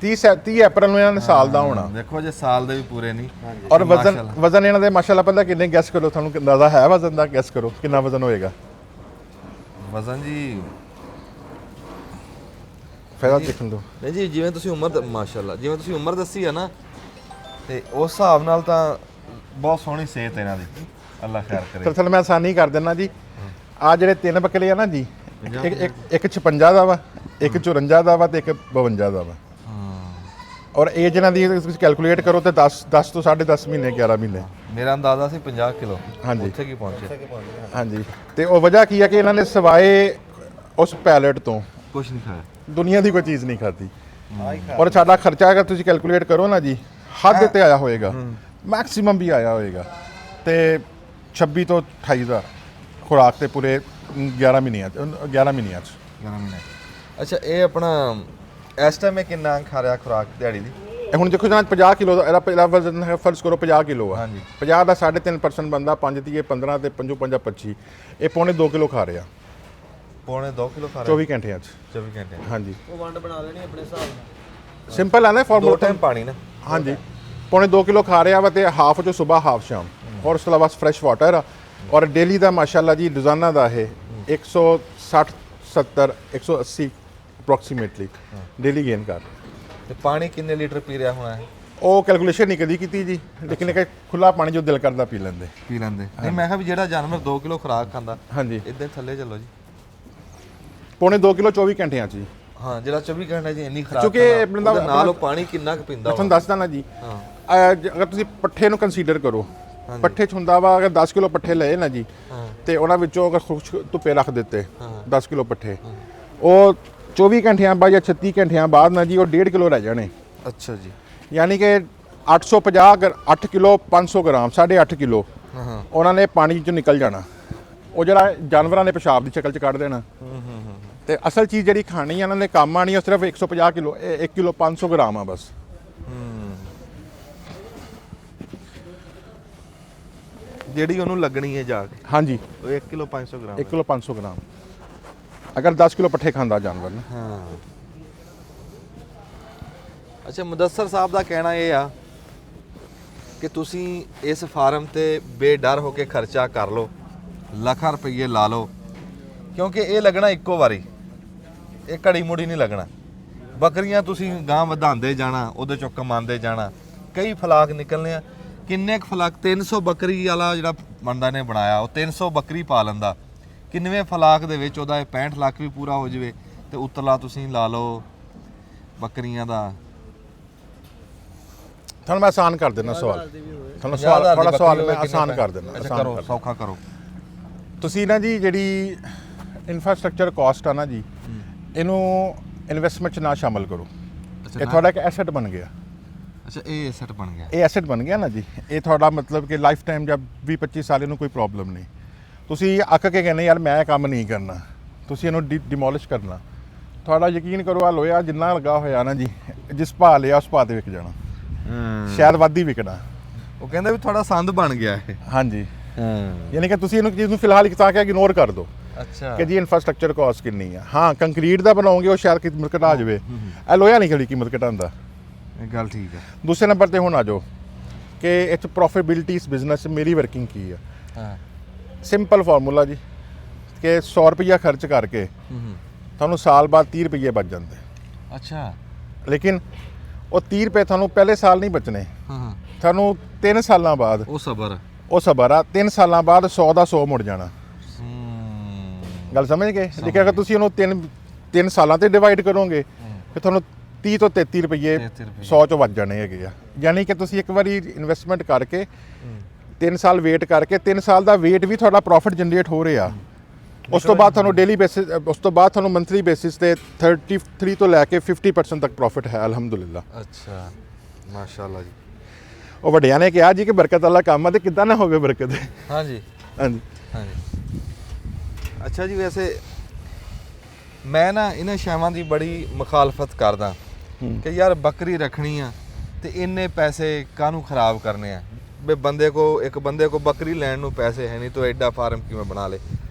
S1: 30 ਅਪ੍ਰੈਲ ਨੂੰ ਇਹਨਾਂ ਨੇ ਸਾਲ ਦਾ ਹੋਣਾ।
S2: ਦੇਖੋ ਜੇ ਸਾਲ ਦੇ ਵੀ ਪੂਰੇ ਨਹੀਂ।
S1: ਔਰ ਵਜ਼ਨ ਇਹਨਾਂ ਦੇ ਮਾਸ਼ਾਅੱਲਾ ਪਤਾ ਕਿੰਨੇ? ਗੈਸ ਕਰੋ, ਤੁਹਾਨੂੰ ਅੰਦਾਜ਼ਾ ਹੈ ਵਜ਼ਨ ਦਾ? ਗੈਸ ਕਰੋ ਕਿੰਨਾ ਵਜ਼ਨ ਹੋਏਗਾ।
S2: ਵਜ਼ਨ ਜੀ
S1: ਫਾਇਦਾ ਦੇਖਣ ਦੋ।
S2: ਨਹੀਂ ਜੀ ਜਿਵੇਂ ਤੁਸੀਂ ਉਮਰ ਮਾਸ਼ਾਅੱਲਾ ਜਿਵੇਂ ਤੁਸੀਂ ਉਮਰ ਦੱਸੀ ਆ ਨਾ, ਤੇ ਉਸ ਹਿਸਾਬ ਨਾਲ ਤਾਂ ਬਹੁਤ ਸੋਹਣੀ ਸਿਹਤ ਇਹਨਾਂ ਦੀ, ਅੱਲਾ ਖੈਰ ਕਰੇ।
S1: ਚਲ ਮੈਂ ਆਸਾਨੀ ਕਰ ਦਿੰਦਾ ਜੀ। ਆ ਜਿਹੜੇ 3 ਬੱਕਰੇ ਆ ਨਾ ਜੀ, ਇੱਕ 56 ਦਾ ਵਾ, ਇੱਕ 54 ਦਾ ਵਾ ਤੇ ਇੱਕ 52 ਦਾ ਵਾ। ਔਰ ਏਜ ਇਹਨਾਂ ਦੀ ਤੁਸੀਂ ਕੈਲਕੂਲੇਟ ਕਰੋ ਤੇ 10 ਤੋਂ 10.5 ਮਹੀਨੇ 11 ਮਹੀਨੇ।
S2: ਮੇਰਾ ਅੰਦਾਜ਼ਾ ਸੀ 50 ਕਿਲੋ।
S1: ਹਾਂਜੀ
S2: ਉੱਥੇ ਕੀ ਪਹੁੰਚੇ।
S1: ਹਾਂਜੀ ਤੇ ਉਹ ਵਜ੍ਹਾ ਕੀ ਹੈ ਕਿ ਇਹਨਾਂ ਨੇ ਸਿਵਾਏ ਉਸ ਪੈਲੇਟ ਤੋਂ
S2: ਕੁਝ ਨਹੀਂ ਖਾਇਆ,
S1: ਦੁਨੀਆ ਦੀ ਕੋਈ ਚੀਜ਼ ਨਹੀਂ ਖਾਧੀ। ਔਰ ਸਾਡਾ ਖਰਚਾ ਅਗਰ ਤੁਸੀਂ ਕੈਲਕੂਲੇਟ ਕਰੋ ਨਾ ਜੀ, ਹੱਦ ਤੇ ਆਇਆ ਹੋਏਗਾ, ਮੈਕਸਿਮਮ ਵੀ ਆਇਆ ਹੋਏਗਾ ਤੇ 26 ਤੋਂ 28 ਦਾ ਖੁਰਾਕ ਤੇ ਪੂਰੇ 11 ਮਹੀਨਿਆਂ 'ਚ।
S2: ਅੱਛਾ ਇਹ ਆਪਣਾ ਇਸ ਟਾਈਮ ਇਹ ਕਿੰਨਾ ਖਾ ਰਿਹਾ ਖੁਰਾਕ ਦਿਹਾੜੀ ਦੀ?
S1: ਇਹ ਹੁਣ ਦੇਖੋ ਜਨਾਬ 50 ਕਿਲੋ ਦਾ ਇਹਦਾ ਪਹਿਲਾ ਵਜ਼ਨ ਹੈ, ਫਰਜ਼ ਕਰੋ 50 ਕਿਲੋ ਆ।
S2: ਹਾਂਜੀ
S1: 50 ਦਾ 3.5% ਬੰਦਾ 5 ਦੀ 15 ਤੇ 5 25, ਇਹ ਪੌਣੇ 2 ਕਿਲੋ ਖਾ ਰਿਹਾ
S2: ਪੌਣੇ 2 ਕਿਲੋ ਖਾ ਰਿਹਾ
S1: 24 ਘੰਟਿਆਂ 'ਚ।
S2: 24 ਘੰਟੇ।
S1: ਹਾਂਜੀ
S3: ਉਹ ਵੰਡ ਬਣਾ ਲੈਣੀ ਆਪਣੇ ਹਿਸਾਬ ਨਾਲ।
S1: ਸਿੰਪਲ ਹੈ ਨਾ
S2: ਦੋ
S1: ਫਾਰਮੂਲਾ।
S2: ਟਾਈਮ ਪਾਣੀ ਨਾ।
S1: ਹਾਂਜੀ ਪੌਣੇ 2 ਕਿਲੋ ਖਾ ਰਿਹਾ ਵਾ ਤੇ ਹਾਫ ਜੋ ਸਵੇਰ ਹਾਫ ਸ਼ਾਮ, ਔਰ ਉਸ ਤੋਂ ਇਲਾਵਾ ਫਰੈਸ਼ ਵਾਟਰ ਆ। ਔਰ ਡੇਲੀ ਦਾ ਮਾਸ਼ਾਅੱਲਾ ਜੀ ਰੋਜ਼ਾਨਾ ਦਾ ਇਹ 160 70 180 ਅਪਰੋਕਸੀਮੇਟਲੀ ਡੇਲੀ ਗੇਨ ਕਰ।
S2: ਤੇ ਪਾਣੀ ਕਿੰਨੇ ਲੀਟਰ ਪੀ ਰਿਹਾ ਹੋਣਾ ਹੈ?
S1: ਉਹ ਕੈਲਕੂਲੇਸ਼ਨ ਨਹੀਂ ਕਦੀ ਕੀਤੀ ਜੀ, ਲੇਕਿਨ ਇਹ ਖੁੱਲਾ ਪਾਣੀ ਜੋ ਦਿਲ ਕਰਦਾ ਪੀ ਲੈਂਦੇ।
S2: ਨਹੀਂ ਮੈਂ ਕਿਹਾ ਵੀ ਜਿਹੜਾ ਜਾਨਵਰ 2 ਕਿਲੋ ਖੁਰਾਕ ਖਾਂਦਾ,
S1: ਹਾਂਜੀ
S2: ਇੱਦਾਂ ਥੱਲੇ ਚੱਲੋ ਜੀ।
S1: ਪੌਣੇ 2 ਕਿਲੋ 24 ਘੰਟਿਆਂ 'ਚ ਜੀ।
S2: ਹਾਂ ਜਿਹੜਾ 24 ਘੰਟੇ 'ਚ ਇੰਨੀ ਖੁਰਾਕ
S1: ਕਿਉਂਕਿ
S2: ਖਾਂਦਾ,
S1: ਬੰਦਾ
S2: ਉਹਦੇ ਨਾਲ ਉਹ ਪਾਣੀ ਕਿੰਨਾ ਕੁ ਪੀਂਦਾ
S1: ਮੈਂ ਤੁਹਾਨੂੰ ਦੱਸਦਾ ਨਾ ਜੀ।
S2: ਹਾਂ
S1: ਅਗਰ ਤੁਸੀਂ ਪੱਠੇ ਨੂੰ ਕੰਸੀਡਰ ਕਰੋ, ਪੱਠੇ 'ਚ ਹੁੰਦਾ ਵਾ ਅਗਰ 10 ਕਿਲੋ ਪੱਠੇ ਲਏ ਨਾ ਜੀ, ਤੇ ਉਹਨਾਂ ਵਿੱਚੋਂ ਅਗਰ ਖੁਸ਼ਕ ਧੁੱਪੇ ਰੱਖ ਦਿੱਤੇ 10 ਕਿਲੋ ਪੱਠੇ, ਉਹ 24 ਘੰਟਿਆਂ ਬਾਅਦ ਜਾਂ 36 ਘੰਟਿਆਂ ਬਾਅਦ ਨਾ ਜੀ ਉਹ 1.5 ਕਿਲੋ ਰਹਿ ਜਾਣੇ।
S2: ਅੱਛਾ ਜੀ।
S1: ਯਾਨੀ ਕਿ 850 8 ਕਿਲੋ 500 ਗ੍ਰਾਮ 8.5 ਕਿਲੋ ਉਹਨਾਂ ਨੇ ਪਾਣੀ 'ਚੋਂ ਨਿਕਲ ਜਾਣਾ। ਉਹ ਜਿਹੜਾ ਜਾਨਵਰਾਂ ਨੇ ਪਿਸ਼ਾਬ ਦੀ ਸ਼ਕਲ 'ਚ ਕੱਢ ਦੇਣਾ। ਤੇ ਅਸਲ ਚੀਜ਼ ਜਿਹੜੀ ਖਾਣੀ ਆ ਉਹਨਾਂ ਨੇ ਕੰਮ ਆਣੀ, ਉਹ ਸਿਰਫ 150 ਕਿਲੋ 1 ਕਿਲੋ 500 ਗ੍ਰਾਮ ਆ ਬਸ।
S2: ਜਿਹੜੀ ਉਹਨੂੰ ਲੱਗਣੀ ਹੈ ਜਾ ਕੇ।
S1: ਹਾਂਜੀ
S2: ਉਹ 1 ਕਿਲੋ 500 ਗ੍ਰਾਮ।
S1: 1 ਕਿਲੋ 500 ਗ੍ਰਾਮ ਅਗਰ 10 ਕਿਲੋ ਪੱਠੇ ਖਾਂਦਾ ਜਾਨਵਰ ਨਾ।
S2: ਹਾਂ ਅੱਛਾ ਮੁਦੱਸਰ ਸਾਹਿਬ ਦਾ ਕਹਿਣਾ ਇਹ ਆ ਕਿ ਤੁਸੀਂ ਇਸ ਫਾਰਮ ਤੇ ਬੇਡਰ ਹੋ ਕੇ ਖਰਚਾ ਕਰ ਲਓ, ਲੱਖਾਂ ਰੁਪਏ ਲਾ ਲਓ, ਕਿਉਂਕਿ ਇਹ ਲੱਗਣਾ ਇੱਕੋ ਵਾਰੀ, ਇਹ ਘੜੀ ਮੁੜੀ ਨਹੀਂ ਲੱਗਣਾ। ਬੱਕਰੀਆਂ ਤੁਸੀਂ ਗਾਂ ਵਧਾਉਂਦੇ ਜਾਣਾ, ਉਹਦੇ ਚੋਂ ਕਮਾਉਂਦੇ ਜਾਣਾ, ਕਈ ਫਲਾਕ ਨਿਕਲਨੇ ਆ। ਕਿੰਨੇ ਕੁ ਫਲਾਕ 300 ਬੱਕਰੀ ਵਾਲਾ ਜਿਹੜਾ ਬੰਦਾ ਨੇ ਬਣਾਇਆ, ਉਹ 300 ਬੱਕਰੀ ਪਾ ਲੈਂਦਾ, ਕਿੰਨਵੇਂ ਫਲਾਕ ਦੇ ਵਿੱਚ ਉਹਦਾ 65 ਲੱਖ ਵੀ ਪੂਰਾ ਹੋ ਜਾਵੇ ਤੇ ਉਤਲਾ ਤੁਸੀਂ ਲਾ ਲਓ ਬੱਕਰੀਆਂ ਦਾ।
S1: ਤੁਹਾਨੂੰ ਮੈਂ ਆਸਾਨ ਕਰ ਦੇਣਾ ਸਵਾਲ, ਤੁਹਾਨੂੰ ਥੋੜਾ ਸਵਾਲ ਮੈਂ ਆਸਾਨ ਕਰ ਦੇਣਾ।
S2: ਕਰੋ ਸੌਖਾ ਕਰੋ।
S1: ਤੁਸੀਂ ਨਾ ਜੀ ਜਿਹੜੀ ਇਨਫਰਾਸਟ੍ਰਕਚਰ ਕਾਸਟ ਆ ਨਾ ਜੀ, ਇਹਨੂੰ ਇਨਵੈਸਟਮੈਂਟ 'ਚ ਨਾ ਸ਼ਾਮਲ ਕਰੋ। ਇਹ ਤੁਹਾਡਾ ਇੱਕ ਐਸੈਟ ਬਣ ਗਿਆ।
S2: ਅੱਛਾ ਇਹ ਐਸੈਟ ਬਣ ਗਿਆ।
S1: ਇਹ ਐਸੈਟ ਬਣ ਗਿਆ ਨਾ ਜੀ। ਇਹ ਤੁਹਾਡਾ ਮਤਲਬ ਕਿ ਲਾਈਫ ਟਾਈਮ ਜਦ 20-25 ਸਾਲ ਇਹਨੂੰ ਕੋਈ ਪ੍ਰੋਬਲਮ ਨਹੀਂ। ਤੁਸੀਂ ਅੱਕ ਕੇ ਕਹਿੰਦੇ ਯਾਰ ਮੈਂ ਇਹ ਕੰਮ ਨਹੀਂ ਕਰਨਾ, ਤੁਸੀਂ ਇਹਨੂੰ ਡਿਮੋਲਿਸ਼ ਕਰਨਾ, ਤੁਹਾਡਾ ਯਕੀਨ ਕਰੋ ਆ ਲੋਹਾ ਜਿੰਨਾ ਲੱਗਾ ਹੋਇਆ ਨਾ ਜੀ, ਜਿਸ ਭਾਅ ਲਿਆ ਉਸ ਭਾਅ ਤੇ ਵਿਕ ਜਾਣਾ, ਸ਼ਾਇਦ ਵੱਧ ਹੀ ਵਿਕਣਾ।
S2: ਉਹ ਕਹਿੰਦੇ ਵੀ ਤੁਹਾਡਾ ਸੰਦ ਬਣ ਗਿਆ ਇਹ।
S1: ਹਾਂਜੀ,
S2: ਹਾਂ
S1: ਯਾਨੀ ਕਿ ਤੁਸੀਂ ਇਹਨੂੰ ਚੀਜ਼ ਨੂੰ ਫਿਲਹਾਲ ਇੱਕ ਤਾਂ ਕਿ ਇਗਨੋਰ ਕਰ ਦਿਓ
S2: ਅੱਛਾ
S1: ਕਿ ਜੀ ਇਨਫਰਾਸਟ੍ਰਕਚਰ ਕਾਸਟ ਕਿੰਨੀ ਆ। ਹਾਂ ਕੰਕਰੀਟ ਦਾ ਬਣਾਓਗੇ ਉਹ ਸ਼ਾਇਦ ਕੀਮਤ ਘਟਾ ਜਾਵੇ, ਇਹ ਲੋਹਾ ਨਹੀਂ ਖੜੀ ਕੀਮਤ ਘਟਾਉਂਦਾ।
S2: ਇਹ ਗੱਲ ਠੀਕ ਹੈ।
S1: ਦੂਸਰੇ ਨੰਬਰ ਤੇ ਹੁਣ ਆ ਜਾਓ ਕਿ ਇਹ 'ਚ ਪ੍ਰੋਫਿਟੇਬਿਲਿਟੀ ਇਸ ਬਿਜ਼ਨਸ 'ਚ ਮੇਰੀ ਵਰਕਿੰਗ ਕੀ ਆ।
S2: ਹਾਂ
S1: ਸਿੰਪਲ ਫਾਰਮੂਲਾ ਜੀ ਕਿ 100 ਰੁਪਈਆ ਖਰਚ ਕਰਕੇ ਤੁਹਾਨੂੰ ਸਾਲ ਬਾਅਦ 30 ਰੁਪਈਏ ਬਚ ਜਾਂਦੇ।
S2: ਅੱਛਾ
S1: ਲੇਕਿਨ ਉਹ 30 ਰੁਪਏ ਤੁਹਾਨੂੰ ਪਹਿਲੇ ਸਾਲ ਨਹੀਂ ਬਚਣੇ,
S2: ਹਾਂ
S1: ਤੁਹਾਨੂੰ 3 ਸਾਲਾਂ ਬਾਅਦ
S2: ਉਹ ਸਬਰ
S1: ਉਹ ਸਬਰ ਆ 3 ਸਾਲਾਂ ਬਾਅਦ 100 ਦਾ 100 ਮੁੜ ਜਾਣਾ। ਗੱਲ ਸਮਝ ਗਏ? ਲੇਕਿਨ ਅਗਰ ਤੁਸੀਂ ਉਹਨੂੰ 3 ਸਾਲਾਂ ਤੇ ਡਿਵਾਈਡ ਕਰੋਗੇ ਫਿਰ ਤੁਹਾਨੂੰ 30 ਤੋਂ 33 ਰੁਪਏ 100 ਚੋਂ ਵੱਜ ਜਾਣੇ ਹੈਗੇ ਆ। ਯਾਨੀ ਕਿ ਤੁਸੀਂ ਇੱਕ ਵਾਰੀ ਇਨਵੈਸਟਮੈਂਟ ਕਰਕੇ 3 ਸਾਲ ਵੇਟ ਕਰਕੇ 3 ਸਾਲ ਦਾ ਵੇਟ ਵੀ ਤੁਹਾਡਾ ਪ੍ਰੋਫਿਟ ਜਨਰੇਟ ਹੋ ਰਿਹਾ। ਉਸ ਤੋਂ ਬਾਅਦ ਤੁਹਾਨੂੰ ਡੇਲੀ ਬੇਸਿਸ, ਉਸ ਤੋਂ ਬਾਅਦ ਤੁਹਾਨੂੰ ਮੰਥਲੀ ਬੇਸਿਸ ਤੇ 33 ਤੋਂ ਲੈ ਕੇ 50% ਤੱਕ ਪ੍ਰੋਫਿਟ ਹੈ ਅਲਹਮਦੁਲਿਲਾ।
S2: ਅੱਛਾ ਮਾਸ਼ਾਅੱਲਾ ਜੀ।
S1: ਉਹ ਵੱਡਿਆਂ ਨੇ ਕਿਹਾ ਜੀ ਕਿ ਬਰਕਤ ਵਾਲਾ ਕੰਮ ਆ ਤੇ ਕਿੱਦਾਂ ਨਾ ਹੋਵੇ ਬਰਕਤ।
S2: ਹਾਂਜੀ
S1: ਹਾਂਜੀ
S2: ਹਾਂਜੀ। ਅੱਛਾ ਜੀ ਵੈਸੇ ਮੈਂ ਨਾ ਇਹਨਾਂ ਸ਼ੈਵਾਂ ਦੀ ਬੜੀ ਮੁਖਾਲਫਤ ਕਰਦਾ ਕਿ ਯਾਰ ਬੱਕਰੀ ਰੱਖਣੀ ਆ ਤੇ ਇੰਨੇ ਪੈਸੇ ਕਾਹਨੂੰ ਖਰਾਬ ਕਰਨੇ ਆ ਵੀ ਇੱਕ ਬੰਦੇ ਕੋ ਬੱਕਰੀ ਲੈਣ ਨੂੰ ਪੈਸੇ ਹੈ ਨਹੀਂ ਤਾਂ ਐਡਾ ਫਾਰਮ ਕਿਵੇਂ ਬਣਾ ਲੇ।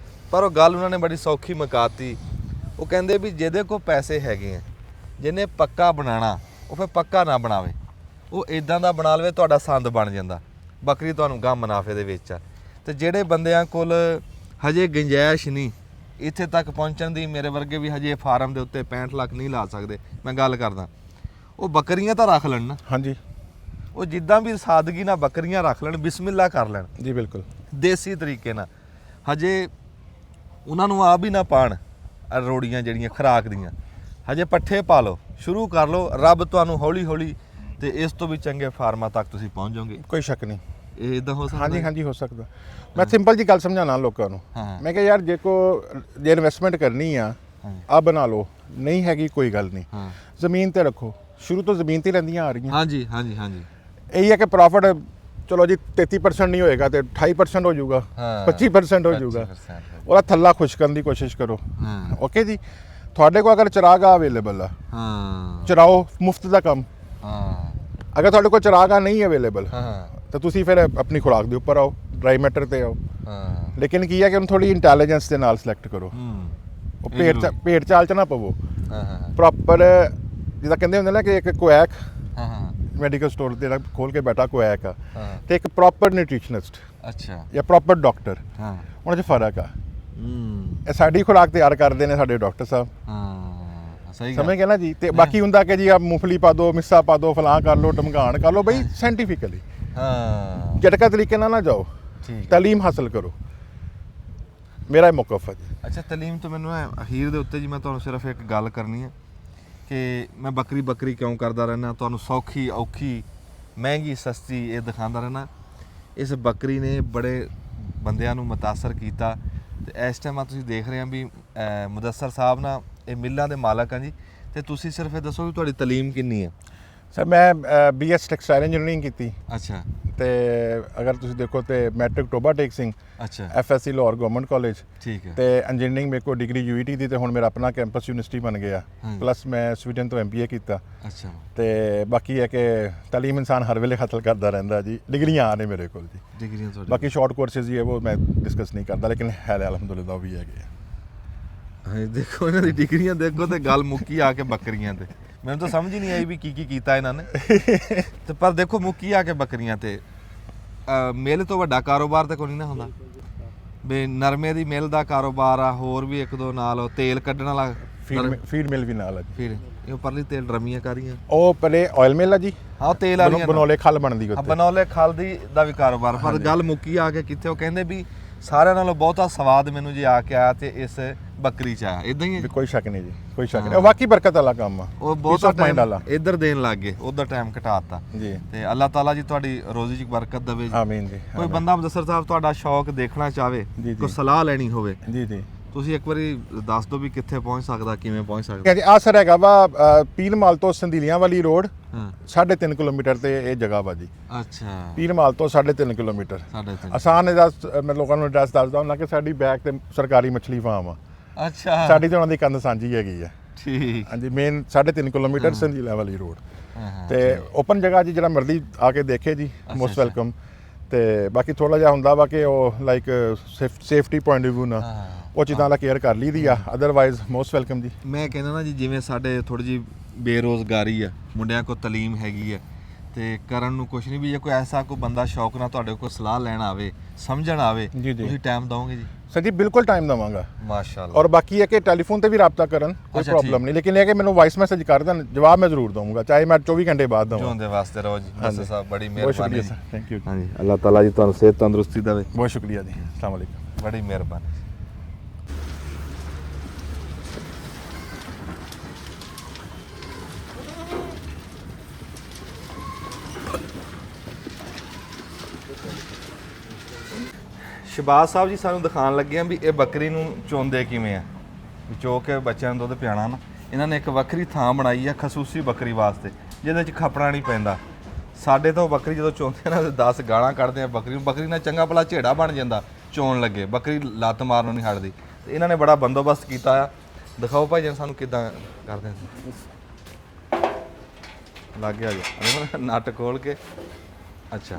S2: ਪਰ ਉਹ ਗੱਲ ਉਹਨਾਂ ਨੇ ਬੜੀ ਸੌਖੀ ਮੁਕਾਤੀ। ਉਹ ਕਹਿੰਦੇ ਵੀ ਜਿਹਦੇ ਕੋ ਪੈਸੇ ਹੈਗੇ ਆ, ਜਿਹਨੇ ਪੱਕਾ ਬਣਾਉਣਾ ਉਹ ਫਿਰ ਪੱਕਾ ਨਾ ਬਣਾਵੇ, ਉਹ ਇਦਾਂ ਦਾ ਬਣਾ ਲਵੇ ਤੁਹਾਡਾ ਸੰਦ ਬਣ ਜਾਂਦਾ, ਬੱਕਰੀ ਤੁਹਾਨੂੰ ਗਾਂ ਮੁਨਾਫੇ ਦੇ ਵਿੱਚ ਆ। ਤੇ ਜਿਹੜੇ ਬੰਦਿਆਂ ਕੋਲ ਹਜੇ ਗੁੰਜਾਇਸ਼ ਨਹੀਂ ਇੱਥੇ ਤੱਕ ਪਹੁੰਚਣ ਦੀ, ਮੇਰੇ ਵਰਗੇ ਵੀ ਹਜੇ ਫਾਰਮ ਦੇ ਉੱਤੇ 65 ਲੱਖ ਨਹੀਂ ਲਾ ਸਕਦੇ, ਮੈਂ ਗੱਲ ਕਰਦਾ, ਉਹ ਬੱਕਰੀਆਂ ਤਾਂ ਰੱਖ ਲੈਣ ਨਾ।
S1: ਹਾਂਜੀ
S2: ਉਹ ਜਿੱਦਾਂ ਵੀ ਸਾਦਗੀ ਨਾਲ ਬੱਕਰੀਆਂ ਰੱਖ ਲੈਣ, ਬਿਸਮਿਲ੍ਲਾ ਕਰ ਲੈਣ
S1: ਜੀ ਬਿਲਕੁਲ
S2: ਦੇਸੀ ਤਰੀਕੇ ਨਾਲ। ਹਜੇ ਉਹਨਾਂ ਨੂੰ ਆ ਵੀ ਨਾ ਪਾਣ ਰੋੜੀਆਂ ਜਿਹੜੀਆਂ ਖੁਰਾਕ ਦੀਆਂ, ਹਜੇ ਪੱਠੇ ਪਾ ਲਓ, ਸ਼ੁਰੂ ਕਰ ਲਓ, ਰੱਬ ਤੁਹਾਨੂੰ ਹੌਲੀ ਹੌਲੀ ਤੇ ਇਸ ਤੋਂ ਵੀ ਚੰਗੇ ਫਾਰਮਾਂ ਤੱਕ ਤੁਸੀਂ ਪਹੁੰਚ ਜਾਓਗੇ।
S1: ਕੋਈ ਸ਼ੱਕ ਨਹੀਂ।
S2: ਇਹ ਇਦਾਂ ਹੋ ਸਕਦਾ?
S1: ਹਾਂਜੀ ਹਾਂਜੀ ਹੋ ਸਕਦਾ। ਮੈਂ ਸਿੰਪਲ ਜੀ ਗੱਲ ਸਮਝਾਣਾ ਲੋਕਾਂ ਨੂੰ। ਮੈਂ ਕਿਹਾ ਯਾਰ ਜੇ ਇਨਵੈਸਟਮੈਂਟ ਕਰਨੀ ਆ ਆ ਬਣਾ ਲਓ, ਨਹੀਂ ਹੈਗੀ ਕੋਈ ਗੱਲ ਨਹੀਂ, ਜ਼ਮੀਨ ਤੇ ਰੱਖੋ। ਸ਼ੁਰੂ ਤੋਂ ਜ਼ਮੀਨ ਤੇ ਰਹਿੰਦੀਆਂ ਆ ਰਹੀਆਂ।
S2: ਹਾਂਜੀ ਹਾਂਜੀ ਹਾਂਜੀ।
S1: ਇਹੀ ਹੈ ਕਿ ਪ੍ਰੋਫਿਟ ਚਲੋ ਜੀ 33% ਨਹੀਂ ਹੋਏਗਾ ਤੇ 28% ਹੋ ਜਾਊਗਾ, 25% ਹੋ ਜਾਊਗਾ। ਉਹਦਾ ਥੱਲਾ ਖੁਸ਼ਕਣ ਦੀ ਕੋਸ਼ਿਸ਼ ਕਰੋ। ਓਕੇ ਜੀ। ਤੁਹਾਡੇ ਕੋਲ ਅਗਰ ਚਰਾਗਾ ਅਵੇਲੇਬਲ ਆ, ਚਰਾਓ, ਮੁਫਤ ਦਾ ਕੰਮ। ਅਗਰ ਤੁਹਾਡੇ ਕੋਲ ਚਰਾਗਾ ਨਹੀਂ ਅਵੇਲੇਬਲ ਤਾਂ ਤੁਸੀਂ ਫਿਰ ਆਪਣੀ ਖੁਰਾਕ ਦੇ ਉੱਪਰ ਆਓ, ਡਰਾਈ ਮੈਟਰ ਤੇ ਆਓ। ਲੇਕਿਨ ਕੀ ਹੈ ਕਿ ਉਹਨੂੰ ਥੋੜੀ ਇੰਟੈਲੀਜੈਂਸ ਦੇ ਨਾਲ ਸਿਲੈਕਟ ਕਰੋ। ਉਹ ਭੇਡ ਚਾਲ ਚ ਨਾ ਪਵੋ। ਪ੍ਰੋਪਰ ਜਿੱਦਾਂ ਕਹਿੰਦੇ ਹੁੰਦੇ ਨਾ ਕਿ ਇੱਕ ਕੁਐਕ ਮੈਡੀਕਲ ਸਟੋਰ ਤੇ ਖੋਲ ਕੇ ਬੈਠਾ ਕੁਐਕ ਆ ਤੇ ਇੱਕ ਪ੍ਰੋਪਰ ਨਿਊਟ੍ਰੀਸ਼ਨਿਸਟ
S2: ਅੱਛਾ ਜਾਂ
S1: ਪ੍ਰੋਪਰ ਡਾਕਟਰ, ਉਹਨਾਂ 'ਚ ਫਰਕ ਆ। ਇਹ ਸਾਡੀ ਖੁਰਾਕ ਤਿਆਰ ਕਰਦੇ ਨੇ ਸਾਡੇ ਡਾਕਟਰ ਸਾਹਿਬ।
S2: ਸਹੀ
S1: ਸਮਝ ਗਏ ਨਾ ਜੀ। ਤੇ ਬਾਕੀ ਹੁੰਦਾ ਕਿ ਜੀ ਆ ਮੂੰਗਫਲੀ ਪਾ ਦਿਓ, ਮਿੱਸਾ ਪਾ ਦਿਓ, ਫਲਾਂ ਕਰ ਲਓ, ਟਮਕਾਣ ਕਰ ਲਓ। ਬਈ ਸਾਇੰਟੀਫਿਕਲੀ ਝਟਕਾ ਤਰੀਕੇ ਨਾਲ ਨਾ ਜਾਓ, ਤਾਲੀਮ ਹਾਸਲ ਕਰੋ। ਮੇਰਾ ਇਹ ਮੌਕਫ ਹੈ ਜੀ।
S2: ਅੱਛਾ ਤਾਲੀਮ ਤੋਂ ਮੈਨੂੰ ਅਖੀਰ ਦੇ ਉੱਤੇ ਜੀ ਮੈਂ ਤੁਹਾਨੂੰ ਸਿਰਫ ਇੱਕ ਗੱਲ ਕਰਨੀ ਹੈ ਕਿ ਮੈਂ ਬੱਕਰੀ ਕਿਉਂ ਕਰਦਾ ਰਹਿਣਾ, ਤੁਹਾਨੂੰ ਸੌਖੀ ਔਖੀ ਮਹਿੰਗੀ ਸਸਤੀ ਇਹ ਦਿਖਾਉਂਦਾ ਰਹਿਣਾ। ਇਸ ਬੱਕਰੀ ਨੇ ਬੜੇ ਬੰਦਿਆਂ ਨੂੰ ਮੁਤਾਸਰ ਕੀਤਾ ਤੇ ਇਸ ਟਾਈਮ ਆ ਤੁਸੀਂ ਦੇਖ ਰਹੇ ਆ ਵੀ ਮੁਦੱਸਰ ਸਾਹਿਬ ਨਾ ਇਹ ਮਿੱਲਾਂ ਦੇ ਮਾਲਕ ਆ ਜੀ। ਤੇ ਤੁਸੀਂ ਸਿਰਫ ਇਹ ਦੱਸੋ ਵੀ ਤੁਹਾਡੀ ਤਾਲੀਮ ਕਿੰਨੀ ਹੈ?
S1: ਸਰ ਮੈਂ BS ਟੈਕਸਟਾਈਲ ਇੰਜੀਨੀਅਰਿੰਗ ਕੀਤੀ।
S2: ਅੱਛਾ।
S1: ਤੇ ਅਗਰ ਤੁਸੀਂ ਦੇਖੋ ਤੇ ਮੈਟ੍ਰਿਕ ਟੋਬਾ ਟੇਕ ਸਿੰਘ,
S2: ਅੱਛਾ,
S1: FSC ਲਾਹੌਰ ਗਵਰਨਮੈਂਟ ਕਾਲਜ। ਠੀਕ ਹੈ। ਤੇ ਇੰਜੀਨੀਅਰਿੰਗ ਮੇਰੇ ਕੋਲ ਡਿਗਰੀ UET ਦੀ ਤੇ ਹੁਣ ਮੇਰਾ ਆਪਣਾ ਕੈਂਪਸ ਯੂਨੀਵਰਸਿਟੀ ਬਣ ਗਿਆ। ਪਲੱਸ ਮੈਂ ਸਵੀਡਨ ਤੋਂ MBA ਕੀਤਾ। ਅੱਛਾ। ਤੇ ਬਾਕੀ ਹੈ ਕਿ ਤਾਲੀਮ ਇਨਸਾਨ ਹਰ ਵੇਲੇ ਹਾਸਲ ਕਰਦਾ ਰਹਿੰਦਾ ਜੀ। ਡਿਗਰੀਆਂ ਆ ਨੇ ਮੇਰੇ ਕੋਲ ਜੀ। ਡਿਗਰੀਆਂ ਤੁਹਾਡੀ? ਬਾਕੀ ਸ਼ਾਰਟ ਕੋਰਸਿਸ ਹੀ ਹੈ ਉਹ ਮੈਂ ਡਿਸਕਸ ਨਹੀਂ ਕਰਦਾ, ਲੇਕਿਨ ਹੈ ਅਲਹਮਦੁਲਿਲਾ ਉਹ ਵੀ ਹੈਗੇ ਆ। ਹਾਂ
S2: ਦੇਖੋ ਇਹਨਾਂ ਦੀ ਡਿਗਰੀਆਂ ਦੇਖੋ ਤੇ ਗੱਲ ਮੁੱਕੀ ਆ ਕੇ ਬੱਕਰੀਆਂ ਤੇ। ਮੈਨੂੰ ਤਾਂ ਸਮਝ ਹੀ ਨਹੀਂ ਆਈ ਵੀ ਕੀ ਕੀਤਾ ਇਹਨਾਂ ਨੇ। ਤੇ ਪਰ ਦੇਖੋ ਮੁੱਕੀ ਆ ਕੇ ਬੱਕਰੀਆਂ ਤੇ। ਮਿਲ ਤੋਂ ਵੱਡਾ ਕਾਰੋਬਾਰ ਤੇ ਕੋਈ ਨਹੀਂ ਨਾ ਹੁੰਦਾ ਵੀ ਨਰਮੇ ਦੀ ਮਿਲ ਦਾ ਕਾਰੋਬਾਰ ਆ, ਹੋਰ ਵੀ ਇੱਕ ਦੋ ਨਾਲ ਤੇਲ ਕੱਢਣ ਵਾਲਾ
S1: ਫੀਡ ਮਿਲ ਵੀ ਨਾਲ ਆ।
S2: ਫੀਡ ਇਹ ਪਰਲੀ ਤੇਲ ਡਰਮੀਆਂ ਕਰੀਆਂ
S1: ਉਹ ਪਰੇ ਆਇਲ ਮਿਲ ਆ ਜੀ।
S2: ਹਾਂ ਉਹ ਤੇਲ ਵਾਲੀਆਂ
S1: ਬਨੌਲੇ ਖਲ ਬਣਦੀ ਉੱਤੇ।
S2: ਬਨੌਲੇ ਖਲ ਦਾ ਵੀ ਕਾਰੋਬਾਰ। ਪਰ ਗੱਲ ਮੁੱਕੀ ਆ ਕੇ ਕਿੱਥੇ, ਉਹ ਕਹਿੰਦੇ ਵੀ ਸਾਰਿਆਂ ਨਾਲੋਂ ਬਹੁਤਾ ਸਵਾਦ ਮੈਨੂੰ ਜੇ ਆ ਕੇ ਆਇਆ ਤੇ ਇਸ ਬੱਕਰੀ ਚ ਆਇਆ। ਇਦਾਂ ਹੀ ਹੈ?
S1: ਕੋਈ ਸ਼ੱਕ ਨਹੀਂ ਜੀ, ਕੋਈ ਸ਼ੱਕ ਨਹੀਂ। ਉਹ ਵਾਕਈ ਬਰਕਤ ਵਾਲਾ ਕੰਮ ਆ।
S2: ਉਹ ਬਹੁਤ ਮਾਈਂਡ ਵਾਲਾ ਇੱਧਰ ਦੇਣ ਲੱਗ ਗਏ, ਉਧਰ ਟਾਈਮ ਘਟਾਤਾ ਜੀ। ਤੇ ਅੱਲਾਹ ਤਾਲਾ ਜੀ ਤੁਹਾਡੀ ਰੋਜ਼ੀ 'ਚ ਬਰਕਤ ਦੇਵੇ।
S1: ਆਮੀਨ ਜੀ।
S2: ਕੋਈ ਬੰਦਾ ਮੁਦੱਸਰ ਸਾਹਿਬ ਤੁਹਾਡਾ ਸ਼ੌਕ ਦੇਖਣਾ ਚਾਹਵੇ, ਕੋਈ ਸਲਾਹ ਲੈਣੀ ਹੋਵੇ
S1: ਜੀ ਜੀ
S2: ਤੁਸੀਂ ਇੱਕ ਵਾਰੀ ਦੱਸ ਦਿਓ ਵੀ ਕਿੱਥੇ ਪਹੁੰਚ ਸਕਦਾ, ਕਿਵੇਂ ਪਹੁੰਚ ਸਕਦਾ।
S1: ਠੀਕ ਹੈ ਜੀ। ਆ ਸਰ ਹੈਗਾ ਵਾ ਪੀਰ ਮਾਲ ਤੋਂ ਸੰਦੀਲੀਆਂ ਵਾਲੀ ਰੋਡ
S2: ਹਾਂ
S1: 3.5 ਕਿਲੋਮੀਟਰ ਤੇ ਇਹ ਜਗ੍ਹਾ ਵਾ ਜੀ।
S2: ਅੱਛਾ
S1: ਪੀਰ ਮਾਲ ਤੋਂ 3.5 ਕਿਲੋਮੀਟਰ।
S2: ਸਾਡੇ ਇੱਥੇ
S1: ਆਸਾਨ ਇਹਦਾ ਮੈਂ ਲੋਕਾਂ ਨੂੰ ਐਡਰੈਸ ਦੱਸਦਾ ਹੁੰਦਾ ਕਿ ਸਾਡੀ ਬੈਕ ਤੇ ਸਰਕਾਰੀ ਮੱਛਲੀ ਫਾਰਮ ਆ।
S2: ਅੱਛਾ
S1: ਸਾਡੀ ਤੇ ਉਹਨਾਂ ਦੀ ਕੰਧ ਸਾਂਝੀ ਹੈਗੀ ਆ।
S2: ਠੀਕ
S1: ਹਾਂਜੀ ਮੇਨ 3.5 ਕਿਲੋਮੀਟਰ ਸੰਦੀਲੀਆਂ ਵਾਲੀ ਰੋਡ
S2: ਹਾਂ
S1: ਤੇ ਓਪਨ ਜਗ੍ਹਾ ਜੀ, ਜਿਹੜਾ ਮਰਜ਼ੀ ਆ ਕੇ ਦੇਖੇ ਜੀ, ਮੋਸਟ ਵੈਲਕਮ। ਤੇ ਬਾਕੀ ਥੋੜਾ ਜਿਹਾ ਹੁੰਦਾ ਵਾ ਕਿ ਉਹ like safety point of view ਨਾਲ ਉਹ ਚੀਜ਼ਾਂ ਦਾ ਕੇਅਰ ਕਰ ਲਈਦੀ ਆ। ਅਦਰਵਾਈਜ਼ ਮੋਸਟ ਵੈਲਕਮ ਜੀ।
S2: ਮੈਂ ਕਹਿੰਦਾ ਨਾ ਜੀ, ਜਿਵੇਂ ਸਾਡੇ ਥੋੜੀ ਜੀ ਬੇਰੋਜ਼ਗਾਰੀ ਆ, ਮੁੰਡਿਆਂ ਕੋਲ ਤਾਲੀਮ ਹੈਗੀ ਆ ਤੇ ਕਰਨ ਨੂੰ ਕੁਝ ਨਹੀਂ, ਵੀ ਜੇ ਕੋਈ ਐਸਾ ਕੋਈ ਬੰਦਾ ਸ਼ੌਕ ਨਾਲ ਤੁਹਾਡੇ ਕੋਲ ਸਲਾਹ ਲੈਣ ਆਵੇ, ਸਮਝਣ ਆਵੇ,
S1: ਜੀ, ਜੀ।
S2: ਤੁਸੀਂ ਟਾਈਮ ਦਿਓਗੇ ਜੀ?
S1: ਸਰ ਜੀ ਬਿਲਕੁਲ ਟਾਈਮ ਦਵਾਂਗਾ।
S2: ਮਾਸ਼ਾਅੱਲਾ।
S1: ਔਰ ਬਾਕੀ ਹੈ ਕਿ ਟੈਲੀਫੋਨ ਤੇ ਵੀ ਰਾਬਤਾ ਕਰਨ, ਕੋਈ
S2: ਅੱਛਾ,
S1: ਪ੍ਰੋਬਲਮ ਨਹੀਂ, ਲੇਕਿਨ ਇਹ ਕਿ ਮੈਨੂੰ ਵਾਇਸ ਮੈਸੇਜ ਕਰ ਦੇਣ, ਜਵਾਬ ਮੈਂ ਜ਼ਰੂਰ ਦਵਾਂਗਾ, ਚਾਹੇ ਮੈਂ 24 ਘੰਟੇ ਬਾਅਦ ਦਵਾਂ।
S2: ਜਿਉਂਦੇ ਵਾਸਤੇ ਰਹੋ ਜੀ ਮਿਸਟਰ ਸਾਹਿਬ, ਬੜੀ
S1: ਬਹੁਤ
S2: ਮਿਹਰਬਾਨੀ
S1: ਸ਼ੁਕਰੀਆ
S2: ਜੀ।
S1: Sir, thank you.
S2: ਹਾਂਜੀ, ਅੱਲਾਹ ਤਾਲਾ ਜੀ ਤੁਹਾਨੂੰ ਸਿਹਤ ਤੰਦਰੁਸਤੀ ਦੇਵੇ।
S1: ਬਹੁਤ ਸ਼ੁਕਰੀਆ ਜੀ, ਅਸਲਾਮ ਵਾਲੇਕੁਮ।
S2: ਬੜੀ ਮਿਹਰਬਾਨੀ। ਸ਼ਬਾਜ਼ ਸਾਹਿਬ ਜੀ ਸਾਨੂੰ ਦਿਖਾਉਣ ਲੱਗੇ ਆ ਵੀ ਇਹ ਬੱਕਰੀ ਨੂੰ ਚੋਂਦੇ ਕਿਵੇਂ ਆ, ਵੀ ਚੋ ਕੇ ਬੱਚਿਆਂ ਨੂੰ ਦੁੱਧ ਪਿਆਣਾ ਨਾ। ਇਹਨਾਂ ਨੇ ਇੱਕ ਵੱਖਰੀ ਥਾਂ ਬਣਾਈ ਆ ਖਸੂਸੀ ਬੱਕਰੀ ਵਾਸਤੇ, ਜਿਹਦੇ 'ਚ ਖਪਣਾ ਨਹੀਂ ਪੈਂਦਾ। ਸਾਡੇ ਤੋਂ ਬੱਕਰੀ ਜਦੋਂ ਚੋਂਦੇ ਨਾ 10 ਗਾਲਾਂ ਕੱਢਦੇ ਆ ਬੱਕਰੀ ਨੂੰ, ਬੱਕਰੀ ਨਾਲ ਚੰਗਾ ਭਲਾ ਝੇੜਾ ਬਣ ਜਾਂਦਾ ਚੋਣ ਲੱਗੇ, ਬੱਕਰੀ ਲੱਤ ਮਾਰਨੋਂ ਨਹੀਂ ਹਟਦੀ। ਤੇ ਇਹਨਾਂ ਨੇ ਬੜਾ ਬੰਦੋਬਸਤ ਕੀਤਾ ਆ। ਦਿਖਾਓ ਭਾਈ ਜੀ ਸਾਨੂੰ ਕਿੱਦਾਂ ਕਰਦੇ ਆ। ਲੱਗ ਗਿਆ ਜੀ ਨੱਟ ਖੋਲ ਕੇ। ਅੱਛਾ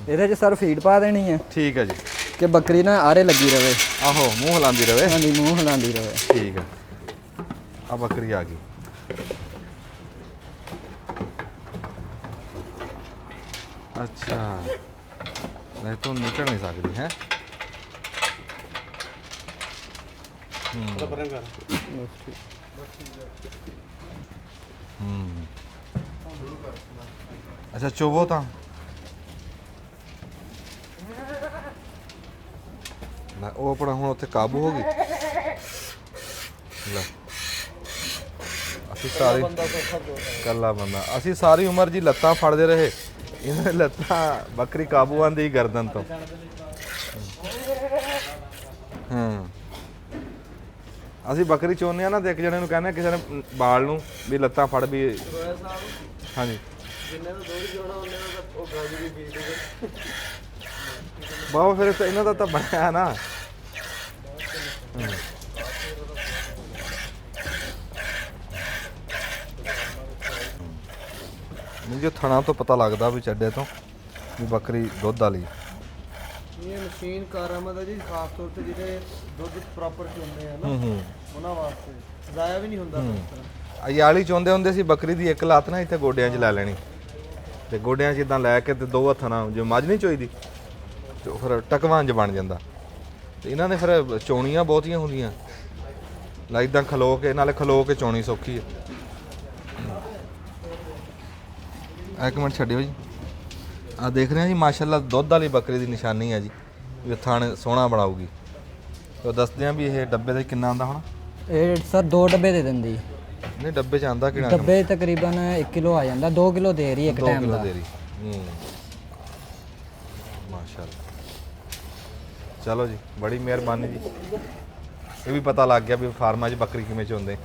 S4: ਇਹਦੇ 'ਚ ਸਰ ਫੀਡ ਪਾ ਦੇਣੀ ਹੈ
S2: ਠੀਕ ਹੈ ਜੀ,
S4: ਕਿ ਬੱਕਰੀ ਨਾ ਆਰੇ ਲੱਗੀ ਰਵੇ।
S2: ਆਹੋ ਮੂੰਹ ਹਿਲਾਉਂਦੀ ਰਵੇ।
S4: ਹਾਂਜੀ ਮੂੰਹ ਹਿਲਾਉਂਦੀ ਰਵੇ।
S2: ਠੀਕ ਹੈ, ਆ ਬੱਕਰੀ ਆ ਗਈ। ਅੱਛਾ ਨਹੀਂ ਤੂੰ ਨਿਕਲ ਨਹੀਂ ਸਕਦੀ ਹੈ। ਅੱਛਾ ਚੋਵੋ ਤਾਂ ਨਾ, ਉਹ ਆਪਣਾ ਹੁਣ ਉੱਥੇ ਕਾਬੂ ਹੋ ਗਈ। ਲੈ ਅਸੀਂ ਸਾਰੀ ਕੱਲਾ ਬੰਦਾ, ਅਸੀਂ ਸਾਰੀ ਉਮਰ ਜੀ ਲੱਤਾਂ ਫੜਦੇ ਰਹੇ, ਇਹਨਾਂ ਲੱਤਾਂ ਬੱਕਰੀ ਕਾਬੂ ਆਂਦੀ ਗਰਦਨ ਤੋਂ। ਅਸੀਂ ਬੱਕਰੀ ਚੋਂਦੇ ਆ ਨਾ ਤੇ ਇੱਕ ਜਣੇ ਨੂੰ ਕਹਿੰਦੇ ਕਿਸੇ ਨੇ ਬਾਲ ਨੂੰ ਵੀ ਲੱਤਾਂ ਫੜ ਵੀ। ਹਾਂਜੀ
S3: ਜਿੰਨੇ ਨੂੰ ਦੋੜੀ ਜੋਣਾ ਉਹਨੇ ਦਾ ਉਹ ਗੱਲ ਵੀ ਪੀ ਦੇ
S2: ਬਾਬਾ ਫਿਰ ਇਹਨਾਂ ਦਾ ਤਾਂ ਬਣਿਆ ਨਾ। ਮੈਨੂੰ ਜੋ ਥਣਾ ਤੋਂ ਪਤਾ ਲੱਗਦਾ ਵੀ ਚੱਡੇ ਤੋਂ ਵੀ ਬੱਕਰੀ ਦੁੱਧ ਵਾਲੀ।
S3: ਇਹ ਮਸ਼ੀਨ ਕਾਰਾਮਦ ਹੈ ਜੀ, ਖਾਸ ਤੌਰ ਤੇ ਜਿਹੜੇ ਦੁੱਧ ਪ੍ਰੋਪਰ ਚੋਂਦੇ ਆ ਨਾ ਉਹਨਾਂ ਵਾਸਤੇ ਜ਼ਾਇਆ ਵੀ ਨਹੀਂ ਹੁੰਦਾ।
S2: ਅਯਾਲੀ ਚੋਂਦੇ ਹੁੰਦੇ ਸੀ ਬੱਕਰੀ ਦੀ ਇੱਕ ਲੱਤ ਨਾ ਇੱਥੇ ਗੋਡਿਆਂ 'ਚ ਲੈ ਲੈਣੀ ਤੇ ਗੋਡਿਆਂ 'ਚ ਇਦਾਂ ਲੈ ਕੇ ਤੇ ਦੋ ਹੱਥਾਂ ਨਾਲ, ਜੇ ਮੱਝ ਨਹੀਂ ਚੋਈਦੀ ਤੇ ਫਿਰ ਟਕਵਾਂ 'ਚ ਬਣ ਜਾਂਦਾ। ਤੇ ਇਹਨਾਂ ਨੇ ਫਿਰ ਚੋਣੀਆਂ ਬਹੁਤੀਆਂ ਹੁੰਦੀਆਂ, ਲਾ ਇਦਾਂ ਖਲੋ ਕੇ, ਨਾਲੇ ਖਲੋ ਕੇ ਚੋਣੀ ਸੌਖੀ ਹੈ। ਇੱਕ ਮਿੰਟ ਛੱਡਿਓ ਜੀ, ਆ ਦੇਖ ਰਹੇ ਆ ਜੀ ਮਾਸ਼ਾਅੱਲਾ ਦੁੱਧ ਵਾਲੀ ਬੱਕਰੀ ਦੀ ਨਿਸ਼ਾਨੀ ਹੈ ਜੀ, ਵੀ ਥਣ ਸੋਹਣਾ ਬਣਾਊਗੀ। ਤੇ ਦੱਸਦੇ ਆ ਵੀ ਇਹ ਡੱਬੇ ਦਾ ਕਿੰਨਾ ਆਉਂਦਾ ਹੁਣ।
S4: ਇਹ ਸਰ 2 ਡੱਬੇ ਦੇ ਦਿੰਦੀ।
S2: ਨਹੀਂ ਡੱਬੇ 'ਚ ਆਉਂਦਾ ਕਿਹੜਾ?
S4: ਡੱਬੇ ਤਕਰੀਬਨ 1 ਕਿਲੋ ਆ ਜਾਂਦਾ, 2 ਕਿਲੋ ਦੇ ਰਹੀ ਇੱਕ
S2: 2
S4: ਟਾਈਮ
S2: ਕਿਲੋ
S4: ਦਾ।
S2: ਦੇ ਰਹੀ। ਮਾਸ਼ਾਅੱਲਾ, ਚਲੋ ਜੀ ਬੜੀ ਮਿਹਰਬਾਨੀ ਜੀ। ਇਹ ਵੀ ਪਤਾ ਲੱਗ ਗਿਆ ਵੀ ਫਾਰਮਾਂ 'ਚ ਬੱਕਰੀ ਕਿਵੇਂ ਚੋਂਦੇ।